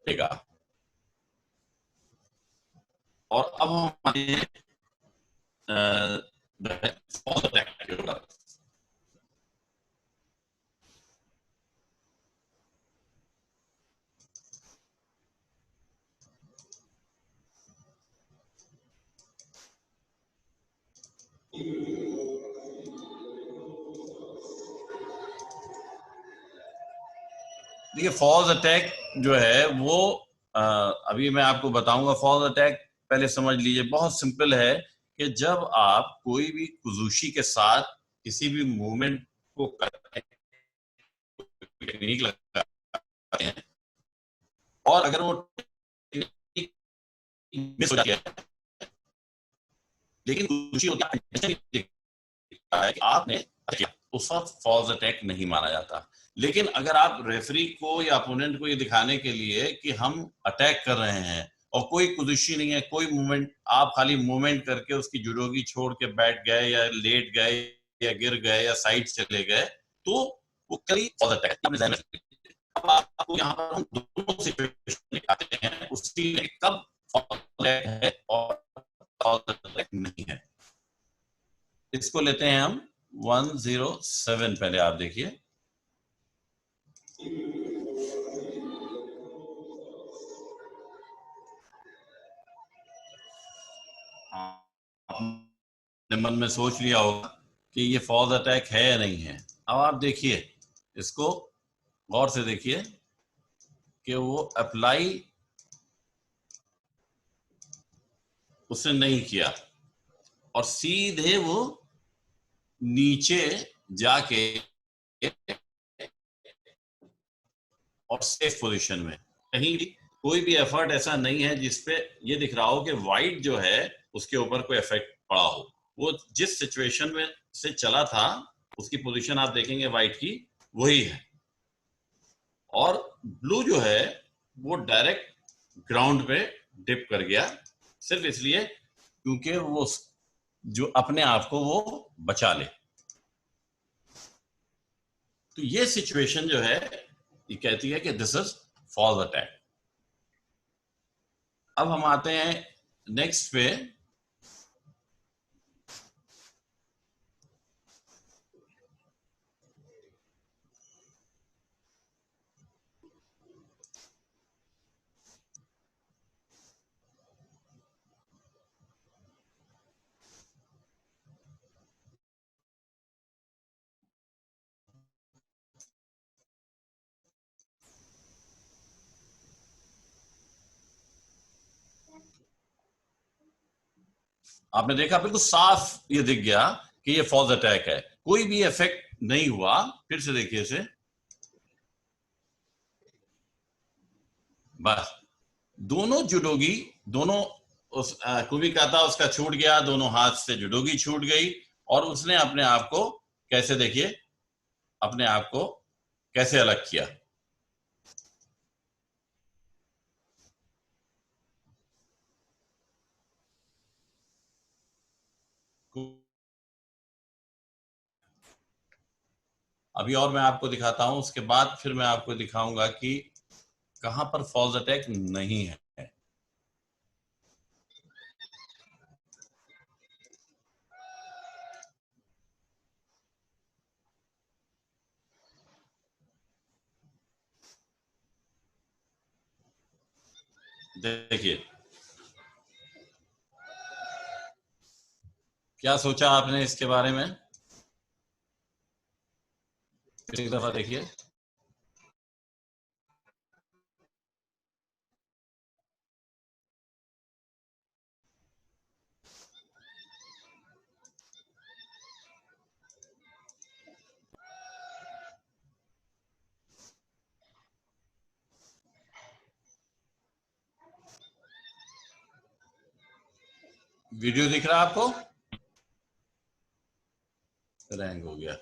देगा। और अब हम देखिए फॉल्स अटैक जो है वो अभी मैं आपको बताऊंगा। फॉल्स अटैक पहले समझ लीजिए, बहुत सिंपल है कि जब आप कोई भी कुजूशी के साथ किसी भी मूवमेंट को टेक्निक लगाते हैं और अगर वो मिस हो जाती है, लेकिन कुजूशी होती है कि आपने किया, उस वक्त फॉल्स अटैक नहीं माना जाता। लेकिन अगर आप रेफरी को या अपोनेंट को ये दिखाने के लिए कि हम अटैक कर रहे हैं और कोई कुदुशी नहीं है, कोई मूवमेंट, आप खाली मूवमेंट करके उसकी जुडोगी छोड़ के बैठ गए या लेट गए या गिर गए या साइड चले गए, तो वो कई फॉल्स अटैक। अब आपको यहाँ पर हम दोनों सिचुएशन दिखाते हैं, उसी में कब फॉल्स अटैक है और फॉल्स अटैक नहीं है। इसको लेते हैं हम 107। पहले आप देखिए, आपने मन में सोच लिया होगा कि ये फॉल्स अटैक है या नहीं है। अब आप देखिए, इसको गौर से देखिए कि वो अप्लाई उसने नहीं किया और सीधे वो नीचे जाके और सेफ पोजीशन में, कहीं भी कोई भी एफर्ट ऐसा नहीं है जिसपे ये दिख रहा हो कि वाइट जो है उसके ऊपर कोई इफेक्ट पड़ा हो। वो जिस सिचुएशन में से चला था उसकी पोजीशन आप देखेंगे वाइट की वही है, और ब्लू जो है वो डायरेक्ट ग्राउंड पे डिप कर गया, सिर्फ इसलिए क्योंकि वो जो अपने आप को वो बचा ले। तो ये सिचुएशन जो है ये कहती है कि दिस इज फॉल्स अटैक। अब हम आते हैं नेक्स्ट पे। आपने देखा बिल्कुल साफ ये दिख गया कि ये फॉल्स अटैक है, कोई भी इफेक्ट नहीं हुआ। फिर से देखिए इसे, बस दोनों जुडोगी, दोनों उस कुबी का था, उसका छूट गया, दोनों हाथ से जुडोगी छूट गई और उसने अपने आप को कैसे, देखिए, अपने आप को कैसे अलग किया। अभी और मैं आपको दिखाता हूं, उसके बाद फिर मैं आपको दिखाऊंगा कि कहां पर फॉल्स अटैक नहीं है। देखिए, क्या सोचा आपने इसके बारे में? एक दफा देखिए। वीडियो दिख रहा है आपको? हैंग हो गया।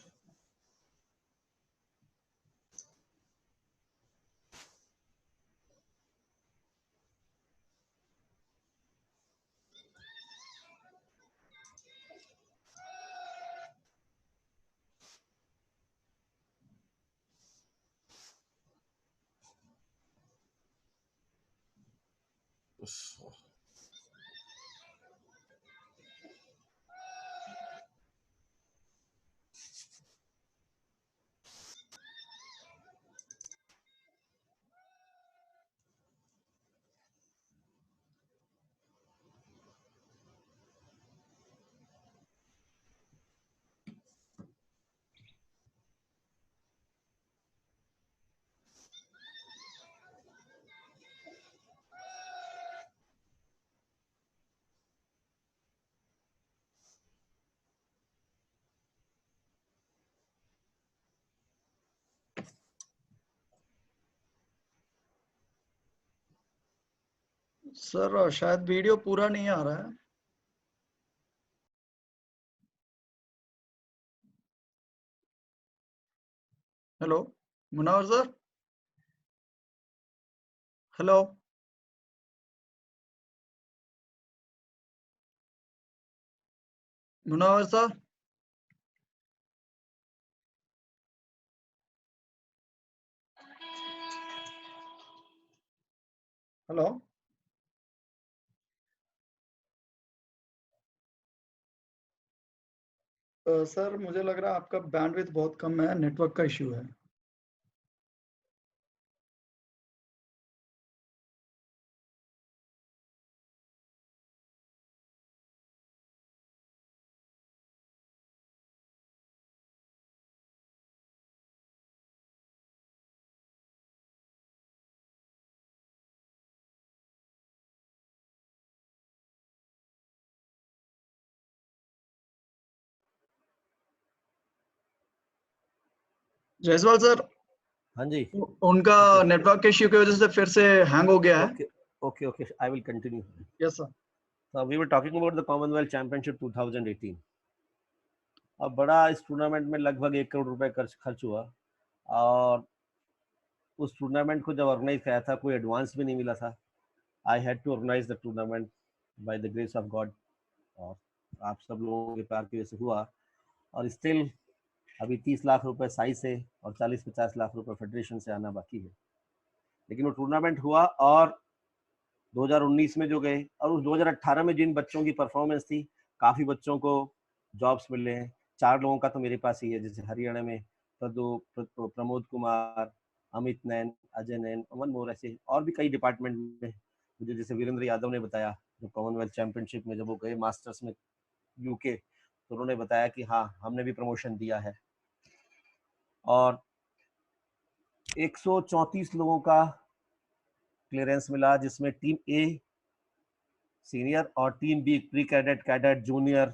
सर शायद वीडियो पूरा नहीं आ रहा है। Hello Munawar sir, hello Munawar sir, hello. Sir मुझे लग रहा है आपका बैंडविड्थ बहुत कम है, नेटवर्क का इश्यू है। जायसवाल सर, हाँ जी। उनका नेटवर्क के इश्यू की वजह से फिर से हैंग हो गया है। Okay, okay, okay. I will continue. Yes sir. So we were talking about the Commonwealth Championship 2018. अब बड़ा इस टूर्नामेंट में लगभग 1 करोड़ रुपए खर्च हुआ और उस टूर्नामेंट को जब ऑर्गेनाइज किया था कोई एडवांस भी नहीं मिला था। I had to organise the tournament by the grace of God और आप सब लोगों के प्यार की वजह से हुआ और स्टिल अभी 30 लाख रुपए साई से और 40-50 लाख रुपए फेडरेशन से आना बाकी है। लेकिन वो टूर्नामेंट हुआ और 2019 में जो गए और उस 2018 में जिन बच्चों की परफॉर्मेंस थी, काफ़ी बच्चों को जॉब्स मिले हैं। 4 लोगों का तो मेरे पास ही है, जैसे हरियाणा में प्रमोद कुमार, अमित नैन, अजय नैन, अमन मोर, ऐसे और भी कई डिपार्टमेंट में मुझे जैसे वीरेंद्र यादव ने बताया जो कॉमनवेल्थ चैंपियनशिप में जब वो गए मास्टर्स में यूके, तो उन्होंने बताया कि हाँ हमने भी प्रमोशन दिया है। और 134 लोगों का क्लियरेंस मिला जिसमें टीम ए सीनियर और team B pre cadet, cadet, junior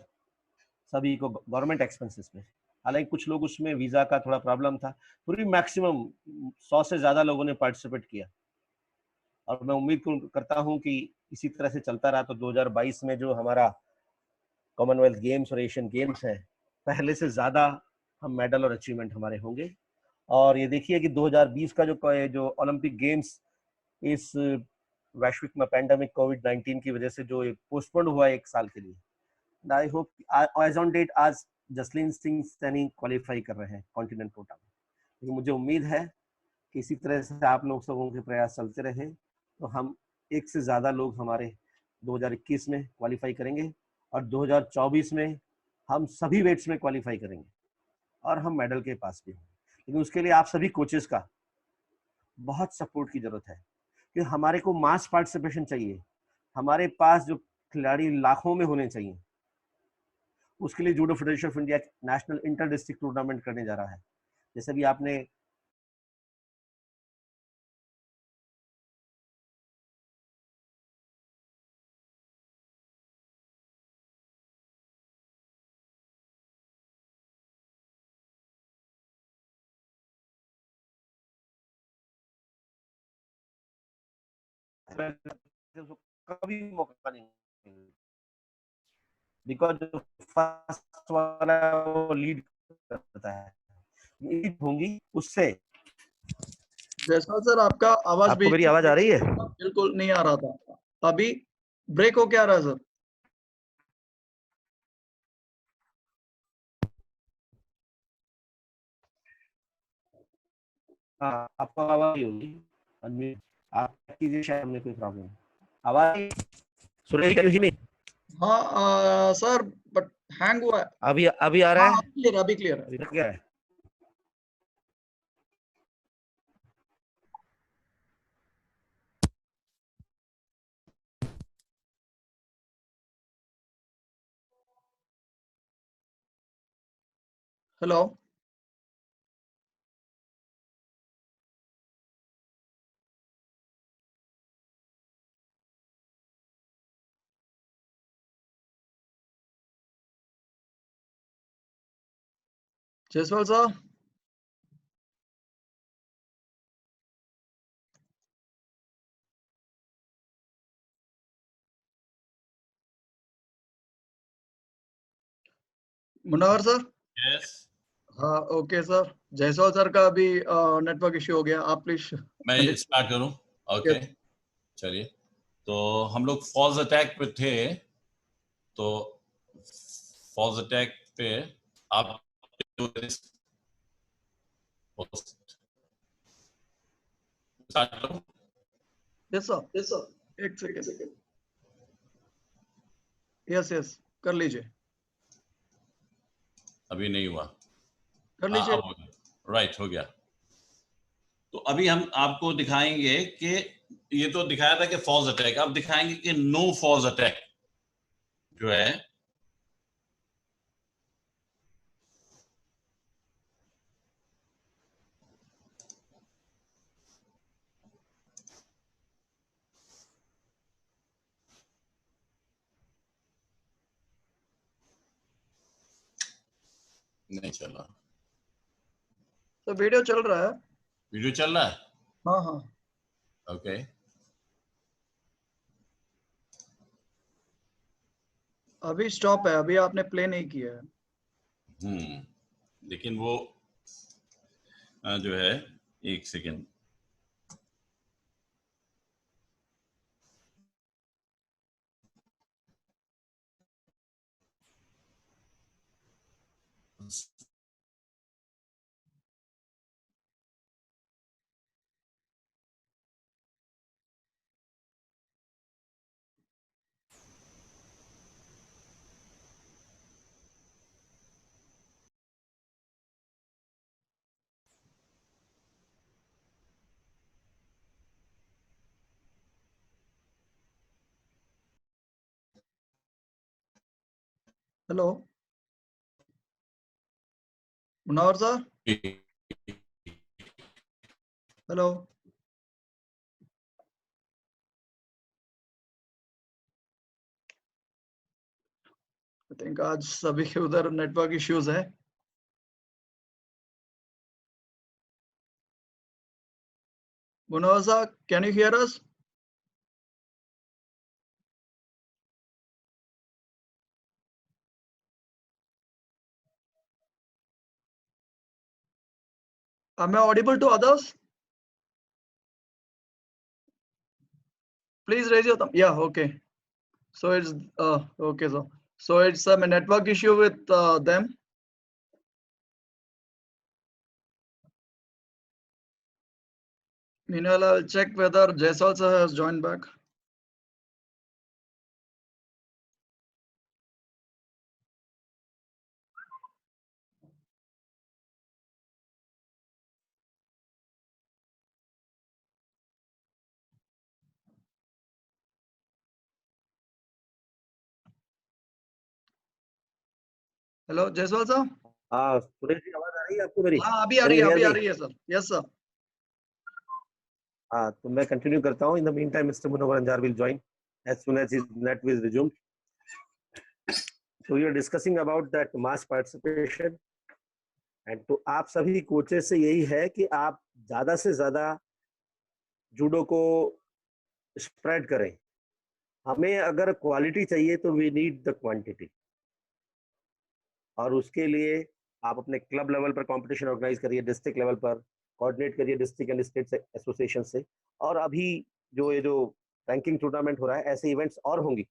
सभी को गवर्नमेंट एक्सपेंसेस पे। हालांकि कुछ लोग उसमें वीजा का थोड़ा प्रॉब्लम था, पूरी मैक्सिमम 100 से ज्यादा लोगों ने पार्टिसिपेट किया और मैं उम्मीद करता हूं कि इसी तरह से चलता रहा तो 2022 में जो हमारा कॉमनवेल्थ गेम्स और एशियन गेम्स है, पहले से ज्यादा हम मेडल और अचीवमेंट हमारे होंगे। और ये देखिए कि 2020 का जो ओलंपिक गेम्स इस वैश्विक में पैंडेमिक कोविड-19 की वजह से जो पोस्टपोन हुआ है 1 साल के लिए, I hope as on date आज जसलीन सिंह सैनी क्वालिफाई कर रहे हैं कॉन्टिनेंट कोटा में। लेकिन मुझे उम्मीद है कि इसी तरह से आप लोग सबों के प्रयास चलते रहे तो हम एक से ज्यादा लोग हमारे 2021 में क्वालिफाई करेंगे और 2024 में हम सभी वेट्स में क्वालिफाई करेंगे और हम मेडल के पास भी होंगे। लेकिन उसके लिए आप सभी कोचेस का बहुत सपोर्ट की जरूरत है, क्योंकि हमारे को मास पार्टिसिपेशन चाहिए। हमारे पास जो खिलाड़ी लाखों में होने चाहिए, उसके लिए judo federation of India national inter district tournament करने जा रहा है। जैसे भी आपने कभी मौका नहीं, बिकॉज जो फर्स्ट वाला वो लीड करता है, लीड होंगी उससे। जयसवाल सर, आपका आवाज आपको मेरी आवाज आ रही है? बिल्कुल नहीं आ रहा था, अभी ब्रेक हो क्या आ रहा है सर? हाँ, आपको आवाज होगी, अनम्यूट आप कीजिए, शायद हमें कोई प्रॉब्लम। आवाज सुन रही है? हाँ सर, बट हैंग हुआ है। अभी आ रहा हाँ, है? अभी क्लियर, अभी क्लियर है। अभी तक क्या है? Hello, Jaiswal sir. Munawar sir. Yes. हाँ ओके सर, जयसवाल सर का अभी नेटवर्क इश्यू हो गया, आप प्लीज। मैं स्टार्ट करूं? ओके, चलिए। तो हम लोग फॉल्स अटैक पे थे, तो फॉल्स अटैक पे आप स्टार्ट करूं? यस सर, एक सेकेंड। यस, कर लीजिए, अभी नहीं हुआ। कर हाँ, लीजिए। अब हो गया, राइट, हो गया। तो अभी हम आपको दिखाएंगे कि ये तो दिखाया था कि फॉल्स अटैक, अब दिखाएंगे कि नो फॉल्स अटैक जो है नहीं चला। तो वीडियो चल रहा है। वीडियो चल रहा है? हाँ, ओके। अभी स्टॉप है, अभी आपने प्ले नहीं किया है। लेकिन वो जो है, एक second. Hello Munawar sir, hello. I think आज सभी के उधर नेटवर्क इश्यूज है। Munawar sir, can you here us? Am I audible to others? Please raise your thumb. Yeah, okay. So it's okay, so it's a network issue with them. Meanwhile, I'll check whether Jaiswal sir has joined back. Hello Jaiswal साहब। हाँ सुरेश जी, आवाज आ रही है आपको मेरी? हाँ अभी आ रही है, अभी आ रही है सर। Yes sir. हाँ तो मैं कंटिन्यू करता हूँ। In the meantime mister Munawwar Anjar will join as soon as his net will resume. So we are discussing about that mass participation and तो आप सभी कोचेस से यही है कि आप ज्यादा से ज्यादा जूडो को स्प्रेड करें। हमें अगर क्वालिटी चाहिए तो वी नीड द क्वांटिटी, और उसके लिए आप अपने क्लब लेवल पर कंपटीशन ऑर्गेनाइज करिए, डिस्ट्रिक्ट लेवल पर कोऑर्डिनेट करिए डिस्ट्रिक्ट एंड स्टेट एसोसिएशन से। और अभी ये जो रैंकिंग टूर्नामेंट हो रहा है, ऐसे इवेंट्स और होंगी।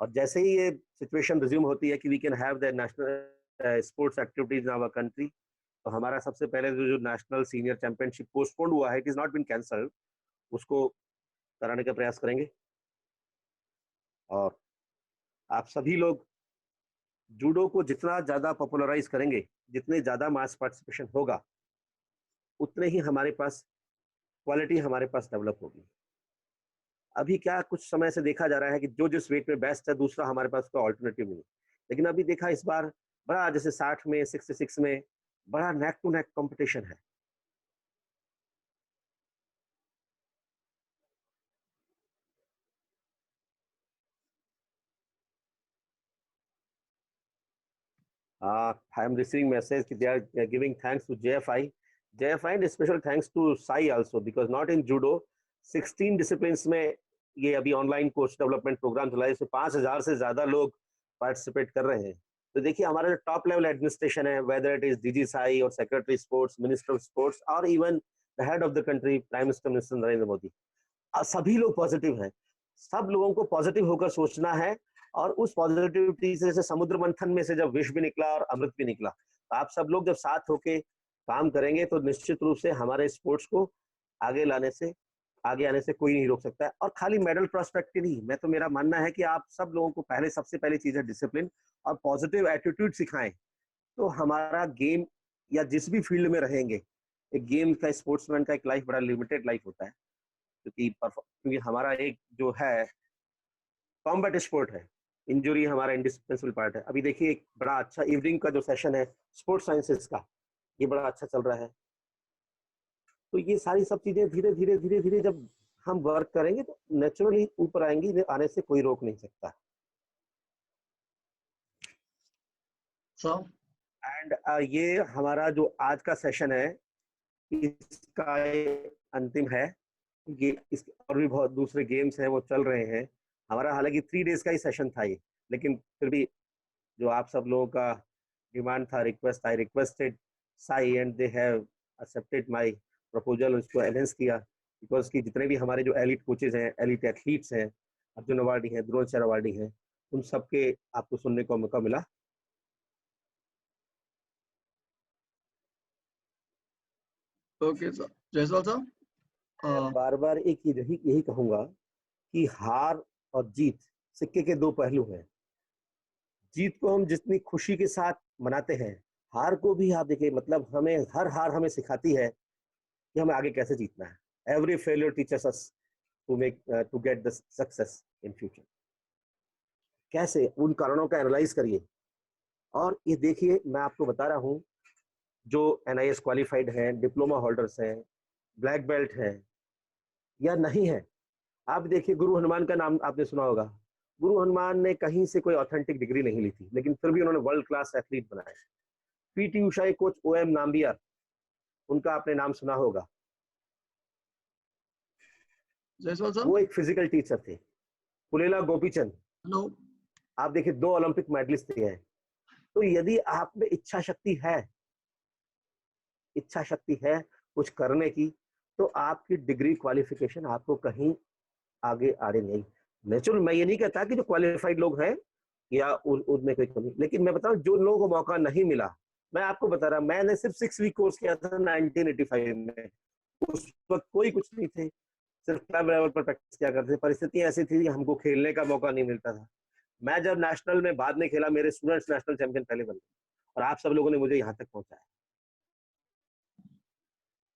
और जैसे ही ये सिचुएशन रिज्यूम होती है कि we can have the national sports activities in our country, तो हमारा सबसे पहले जो नेशनल सीनियर चैंपियनशिप पोस्टपोन्ड हुआ है, it is not been cancelled, उसको कराने का प्रयास करेंगे। और आप सभी लोग जूडो को जितना ज्यादा पॉपुलराइज करेंगे, जितने ज्यादा मास पार्टिसिपेशन होगा, उतने ही हमारे पास क्वालिटी हमारे पास डेवलप होगी। अभी क्या कुछ समय से देखा जा रहा है कि जो जिस वेट में बेस्ट है, दूसरा हमारे पास कोई ऑल्टरनेटिव नहीं। लेकिन अभी देखा इस बार बड़ा, जैसे 60 में 66 में बड़ा नेक टू नेक कंपटीशन है। I am receiving message that they are giving thanks to JFI and special thanks to Sai also, because not in judo 16 disciplines में ये अभी ऑनलाइन कोच डेवलपमेंट प्रोग्राम चला है, इसमें 5000 से ज्यादा लोग पार्टिसिपेट कर रहे हैं। तो देखिए हमारा जो टॉप लेवल एडमिनिस्ट्रेशन है, whether it is DG SAI और secretary sports, minister of sports और even the head of the country prime minister Narendra Modi, सभी लोग पॉजिटिव हैं। सब लोगों को पॉजिटिव होकर सोचना है, और उस पॉजिटिविटी से समुद्र मंथन में से जब विष भी निकला और अमृत भी निकला, तो आप सब लोग जब साथ होके काम करेंगे तो निश्चित रूप से हमारे स्पोर्ट्स को आगे आने से कोई नहीं रोक सकता है। और खाली मेडल प्रोस्पेक्ट नहीं, मैं तो मेरा मानना है कि आप सब लोगों को सबसे पहली चीज है डिसिप्लिन और पॉजिटिव एटीट्यूड सिखाएं, तो हमारा गेम या जिस भी फील्ड में रहेंगे, एक गेम का, स्पोर्ट्समैन का एक लाइफ बड़ा लिमिटेड लाइफ होता है, क्योंकि हमारा एक जो है कॉम्बैट स्पोर्ट है, इंजरी हमारा इंडिस्पेंसेबल पार्ट है। अभी देखिए एक बड़ा अच्छा इवनिंग का जो सेशन है स्पोर्ट्स साइंसेस का, ये बड़ा अच्छा चल रहा है। तो ये सारी सब चीजें धीरे धीरे जब हम वर्क करेंगे तो नेचुरली ऊपर आएंगी, आने से कोई रोक नहीं सकता। एंड ये हमारा जो आज का सेशन है, इसका अंतिम है। ये और भी बहुत दूसरे गेम्स हैं वो चल रहे हैं। हमारा हालांकि 3 डेज का ही सेशन था ये, लेकिन फिर भी जो आप सब लोगों का डिमांड था, request, I requested Sai and they have accepted my proposal, उसको एनहेंस किया, बिकॉज कि जितने भी हमारे जो एलिट कोचेज हैं, एलिट एथलीट्स हैं, अर्जुन अवार्डी हैं, द्रोणाचार्य अवार्डी हैं, उन सबके आपको सुनने को मौका मिला। Okay sir. जयसवाल साहब, बार बार एक यही कहूंगा कि हार और जीत सिक्के के 2 पहलू हैं। जीत को हम जितनी खुशी के साथ मनाते हैं, हार को भी आप देखिए, मतलब हमें हर हार हमें सिखाती है कि हमें आगे कैसे जीतना है। Every failure teachers us to get the success in future. कैसे उन कारणों का एनालाइज करिए। और ये देखिए मैं आपको बता रहा हूँ, जो NIS क्वालिफाइड हैं, डिप्लोमा होल्डर्स हैं, ब्लैक बेल्ट हैं या नहीं है, आप देखिए गुरु हनुमान का नाम आपने सुना होगा। गुरु हनुमान ने कहीं से कोई ऑथेंटिक डिग्री नहीं ली थी, लेकिन फिर भी उन्होंने वर्ल्ड क्लास एथलीट बनाए। PT Usha coach OM Nambiar, उनका आपने नाम सुना होगा। जयसवाल साहब, वो एक फिजिकल टीचर थे। पुलेला गोपीचंद, हेलो, आप देखिए 2 ओलंपिक मेडलिस्ट हैं। तो यदि आप में इच्छा शक्ति है, इच्छा शक्ति है कुछ करने की, तो आपकी डिग्री क्वालिफिकेशन आपको कहीं आगे आ रही नहीं। नेचुरल, मैं ये नहीं कहता कि जो क्वालिफाइड लोग हैं या उनमें कोई कमी, लेकिन मैं बता रहा हूँ जो लोगों को मौका नहीं मिला, मैं आपको बता रहा, मैंने सिर्फ 6 वीक कोर्स किया था 1985 में। उस वक्त कोई कुछ नहीं थे, सिर्फ क्लब लेवल पर प्रैक्टिस किया करते थे। परिस्थितियां ऐसी थी कि हमको खेलने का मौका नहीं मिलता था। मैं जब नेशनल में बाद में खेला, मेरे स्टूडेंट्स नेशनल चैंपियन पहले बन गए और आप सब लोगों ने मुझे यहाँ तक पहुंचाया।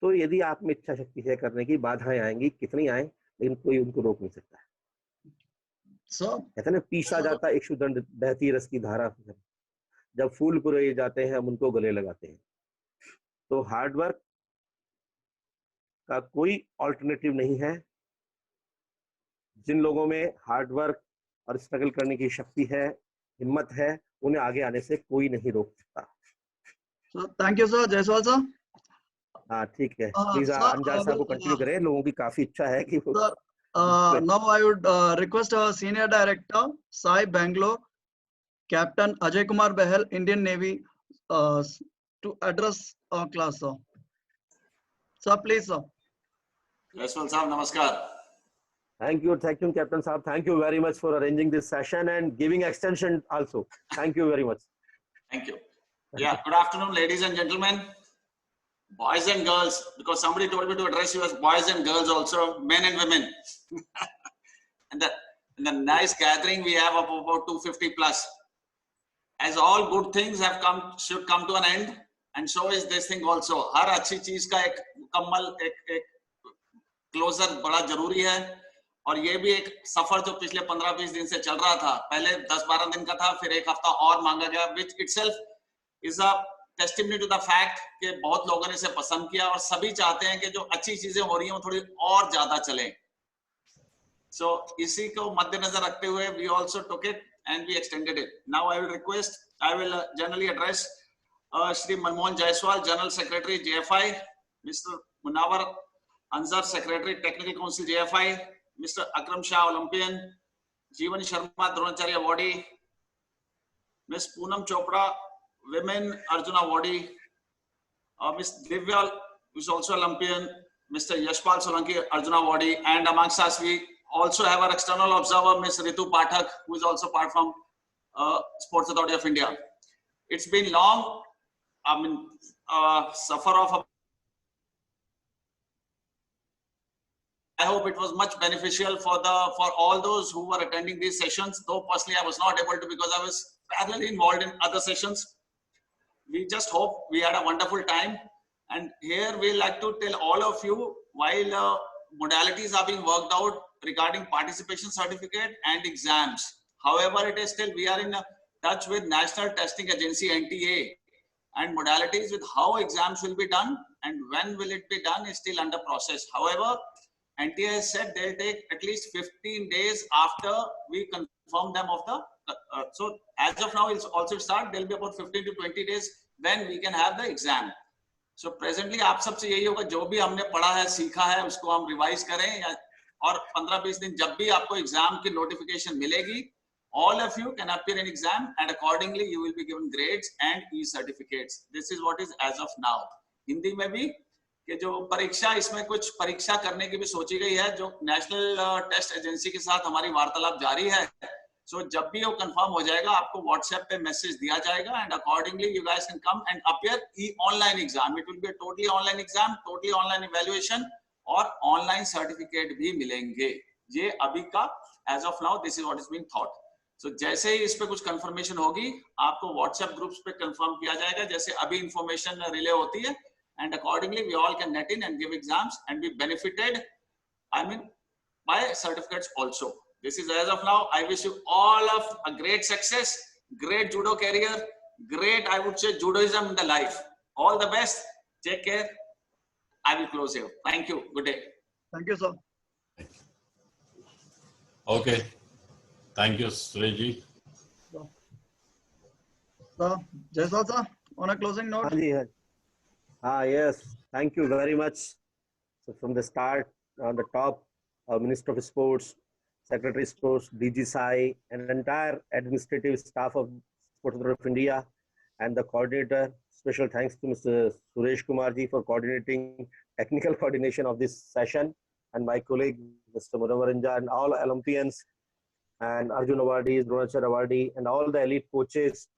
तो यदि आप में इच्छा शक्ति है करने की, बाधाएं आएंगी, कितनी आए, लेकिन कोई उनको रोक नहीं सकता है। कहते हैं ना, पीसा जाता इक्षुदंड बहती रस की धारा, जब फूल कुरेए जाते हैं हम उनको गले लगाते हैं। तो हार्डवर्क का कोई ऑल्टरनेटिव नहीं है। जिन लोगों में हार्डवर्क और स्ट्रगल करने की शक्ति है, हिम्मत है, उन्हें आगे आने से कोई नहीं रोक सकता। Thank you sir, Jaiswal sir. हाँ ठीक है, प्लीज अंजार साहब को कंटिन्यू करें, लोगों की काफी इच्छा है कि now I would request our senior director Sai Bangalore, Captain Ajay Kumar Behel, Indian Navy, to address our class, sir. Sir, please, sir. Jaiswal sahab, namaskar. Thank you, Captain Saab. Thank you very much for arranging this session and giving extension also. Thank you very much. Thank you. Yeah, good afternoon, ladies and gentlemen, boys and girls, because somebody told me to address you as boys and girls also, men and women. And the nice gathering we have of about 250 plus. As all good things have come, should come to an end, and so is this thing also. हर अच्छी चीज का एक मुकम्मल एक क्लोजर बड़ा जरूरी है, और ये भी एक सफर जो पिछले 15-20 दिन से चल रहा था, पहले 10-12 दिन का था, फिर एक हफ्ता और मांगा गया, which itself is a testimony to the fact कि बहुत लोगों ने इसे पसंद किया और सभी चाहते हैं कि जो अच्छी चीजें हो रही हैं वो थोड़ी और ज्यादा चलें. So इसी को मद्देनजर रखते हुए we also took it and we extended it. Now I will generally address Shri Manmohan Jaiswal, General Secretary JFI, Mr. Munawar Anzar, Secretary Technical Council JFI, Mr. Akram Shah, Olympian, Jeevan Sharma, Dronacharya Awardee, Ms. Poonam Chopra, Women Arjuna Awardee, Ms. Divya, who is also Olympian, Mr. Yashpal Solanki, Arjuna Awardee, and amongst us we also have our external observer, Ms. Ritu Pathak, who is also part from Sports Authority of India. It's been long, suffer of. I hope it was much beneficial for all those who were attending these sessions. Though personally I was not able to because I was parallelly involved in other sessions. We just hope we had a wonderful time. And here we like to tell all of you, while modalities are being worked out regarding participation certificate and exams. However, it is still, we are in touch with National Testing Agency, NTA, and modalities with how exams will be done and when will it be done is still under process. However, NTA has said they'll take at least 15 days after we confirm them of the, so as of now, it's also start, there'll be about 15 to 20 days when we can have the exam. So presently, आप सबसे यही होगा, जो भी हमने पढ़ा है, सीखा है, उसको हम रिवाइज करें, और 15-20 दिन जब भी आपको एग्जाम की नोटिफिकेशन मिलेगी, all of you can appear in exam and accordingly you will be given grades and e-certificates. This is what is as of now. Hindi में भी कि जो परीक्षा, इसमें कुछ परीक्षा करने की भी सोची गई है, जो नेशनल टेस्ट एजेंसी के साथ हमारी वार्तालाप जारी है. So जब भी वो कंफर्म हो जाएगा, आपको व्हाट्सएप पे मैसेज दिया जाएगा and accordingly you guys can come and appear online exam. It will be a totally online exam, totally online evaluation और online certificate भी मिलेंगे. ये अभी का as of now this is what is being thought. So जैसे ही इस पे कुछ कंफर्मेशन होगी, आपको व्हाट्सएप ग्रुप्स पे कंफर्म किया जाएगा, जैसे अभी इंफॉर्मेशन रिले होती है, and accordingly we all can net in and give exams and be benefited, I mean, by certificates also. This is as of now. I wish you all of a great success, great judo career, great, I would say, judoism in the life. All the best. Take care. I will close here. Thank you. Good day. Thank you, sir. Okay. Thank you, Sureji. Sir, Jaiswal sir, on a closing note. Yes. Thank you very much. So from the start, on the top, Minister of Sports, Secretary of Sports, DG Sai, and entire administrative staff of Sports Authority of India, and the coordinator, special thanks to Mr. Suresh Kumar ji for coordinating technical coordination of this session, and my colleague Mr. Munawar and all Olympians and Arjun awardees, Dronachar awardee, and all the elite coaches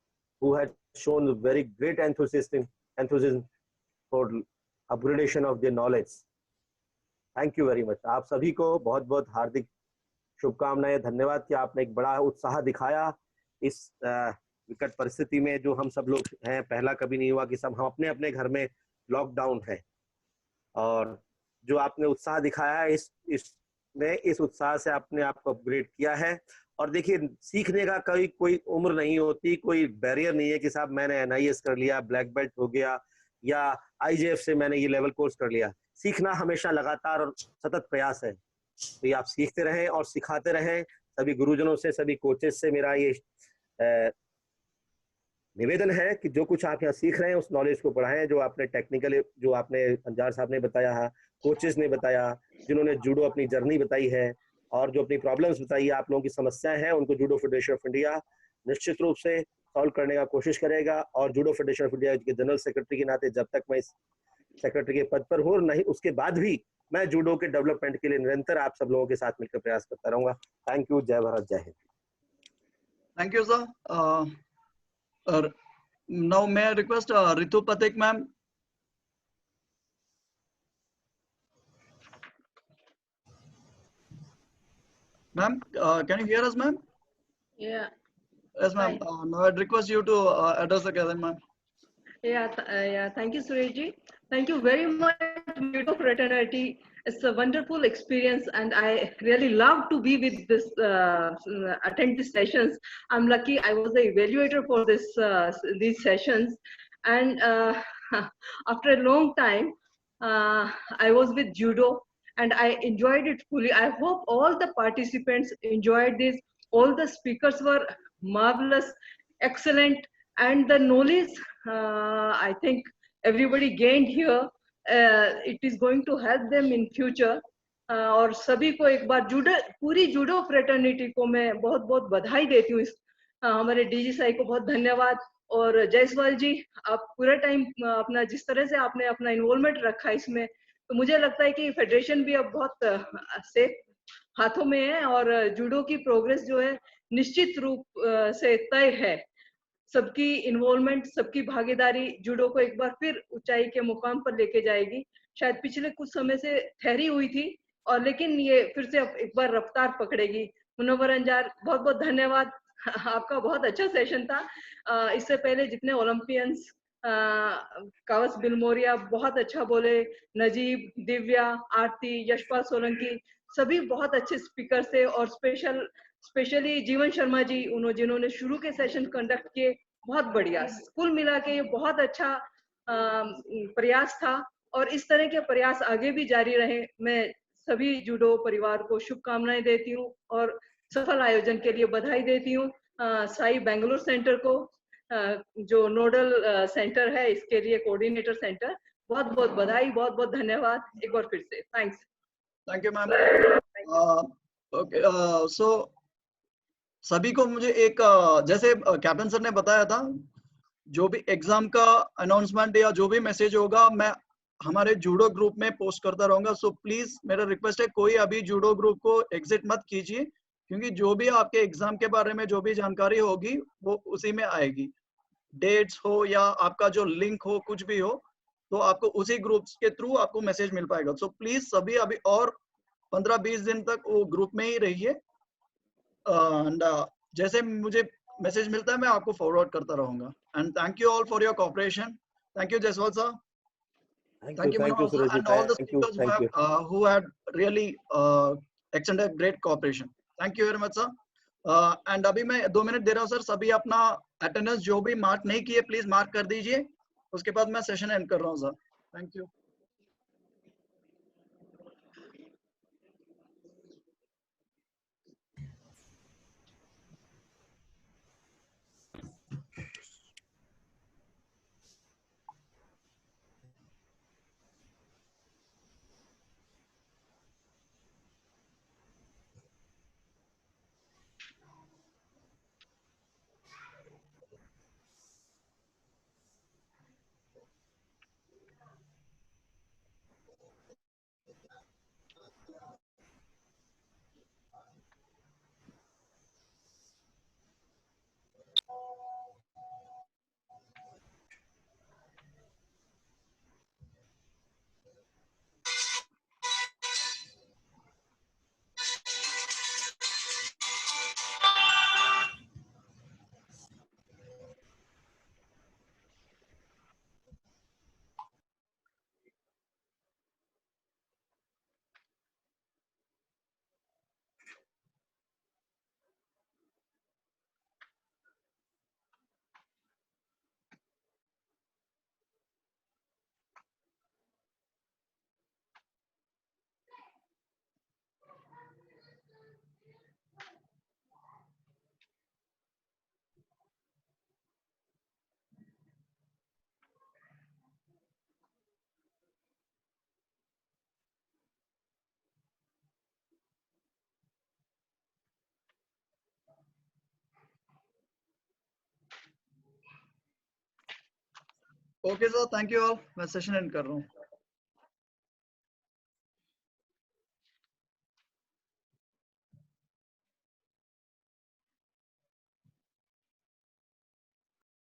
who had shown very great enthusiasm for upgradation of their knowledge. Thank you very much. आप सभी को बहुत बहुत हार्दिक शुभकामनाएं, धन्यवाद कि आपने एक बड़ा उत्साह दिखाया इस विकट परिस्थिति में जो हम सब लोग हैं। पहला कभी नहीं हुआ कि सब हम अपने अपने घर में लॉकडाउन है, और जो आपने उत्साह दिखाया है इस उत्साह से आपने आपको अपग्रेड किया है। और देखिए, सीखने का कोई उम्र नहीं होती, कोई बैरियर नहीं है कि साहब मैंने NIS कर लिया, ब्लैक बेल्ट हो गया, या IJF से मैंने ये लेवल कोर्स कर लिया। सीखना हमेशा लगातार और सतत प्रयास है, तो ये आप सीखते रहें और सिखाते रहें। सभी गुरुजनों से, सभी कोचेस से मेरा ये निवेदन है कि जो कुछ आप यहाँ सीख रहे हैं उस नॉलेज को बढ़ाएं। जो आपने टेक्निकल, जो आपने अंजार साहब ने बताया है, कोचेस ने बताया, जिन्होंने जूडो अपनी जर्नी बताई है और जो अपनी प्रॉब्लम्स बताई है, आप लोगों की समस्याएं हैं, उनको जूडो फेडरेशन ऑफ इंडिया निश्चित रूप से सॉल्व करने का कोशिश करेगा। और जूडो फेडरेशन ऑफ इंडिया के जनरल सेक्रेटरी के नाते, जब तक मैं इस सेक्रेटरी के पद पर हूँ, नहीं उसके बाद भी मैं जूडो के डेवलपमेंट के लिए निरंतर आप सब लोगों के साथ मिलकर प्रयास करता रहूंगा। Thank you. जय भारत, जय Hind. Thank you, sir. Now may I request Ritu Pathik ma'am. Ma'am, can you hear us, ma'am? Yeah, Yes, ma'am. Now I'd request you to address the gathering, ma'am. yeah. Thank you, Sureshji. Thank you very much, Judo fraternity. It's a wonderful experience, and I really love to be with this, attend these sessions. I'm lucky I was the evaluator for these sessions, and after a long time, I was with Judo, and I enjoyed it fully. I hope all the participants enjoyed this. All the speakers were marvelous, excellent, and the knowledge I think everybody gained here. It is going to help them in future. और सभी को एक बार पूरी जूडो फ्रेटर्निटी को मैं बहुत बहुत बधाई देती हूँ। हमारे DG साई को बहुत धन्यवाद। और जायसवाल जी, आप पूरा टाइम अपना जिस तरह से आपने अपना इन्वॉल्वमेंट रखा इसमें, तो मुझे लगता है कि फेडरेशन भी अब बहुत सेफ हाथों में है, और जूडो की प्रोग्रेस जो है निश्चित रूप से तय है। सबकी इन्वॉल्वमेंट, सबकी भागीदारी जूडो को एक बार फिर ऊंचाई के मुकाम पर लेके जाएगी। शायद पिछले कुछ समय से ठहरी हुई थी, और लेकिन ये फिर से अब एक बार रफ्तार पकड़ेगी। मुनव्वर अंजार, बहुत बहुत धन्यवाद। आपका बहुत अच्छा सेशन था। इससे पहले जितने ओलंपियंस, कावस बिलमोरिया बहुत अच्छा बोले, नजीब, दिव्या, आरती, यशपाल सोलंकी, सभी बहुत अच्छे स्पीकर थे। और स्पेशली जीवन शर्मा जी, जिन्होंने शुरू के सेशन कंडक्ट किए, बहुत बढ़िया। कुल मिला के ये बहुत अच्छा प्रयास था, और इस तरह के प्रयास आगे भी जारी रहे। मैं सभी जूडो परिवार को शुभकामनाएं देती हूँ और सफल आयोजन के लिए बधाई देती हूँ। साई बेंगलुरु सेंटर को, जो नोडल सेंटर है, इसके लिए कोऑर्डिनेटर सेंटर, बहुत बहुत बधाई, बहुत बहुत धन्यवाद एक बार फिर से। Thanks. Thank you ma'am. Okay, so सभी को मुझे एक, जैसे कैप्टन सर ने बताया था, जो भी एग्जाम का अनाउंसमेंट या जो भी मैसेज होगा मैं हमारे जूडो ग्रुप में पोस्ट करता रहूंगा। सो प्लीज मेरा रिक्वेस्ट है, कोई अभी जूडो ग्रुप को एग्जिट मत कीजिए, क्योंकि जो भी आपके एग्जाम के बारे में जो भी जानकारी होगी वो उसी में आएगी। डेट्स हो या आपका जो लिंक हो, कुछ भी हो, तो आपको उसी ग्रुप के थ्रू आपको मैसेज मिल पाएगा। सो प्लीज सभी अभी और 15-20 दिन तक वो ग्रुप में ही रहिए, एंड जैसे मुझे मैसेज मिलता है मैं आपको फॉरवर्ड करता रहूंगा। And thank you all for your cooperation. Thank you Jaiswal sir, thank you Manoj sir, and all the speakers who had really extended great cooperation. Thank you very much sir. And अभी मैं 2 मिनट दे रहा हूँ सर, सभी अपना अटेंडेंस जो भी मार्क नहीं किए प्लीज मार्क कर दीजिए, उसके बाद मैं सेशन एंड कर रहा हूँ sir. Thank you. Okay sir, thank you all, मैं सेशन एंड कर रहा हूँ।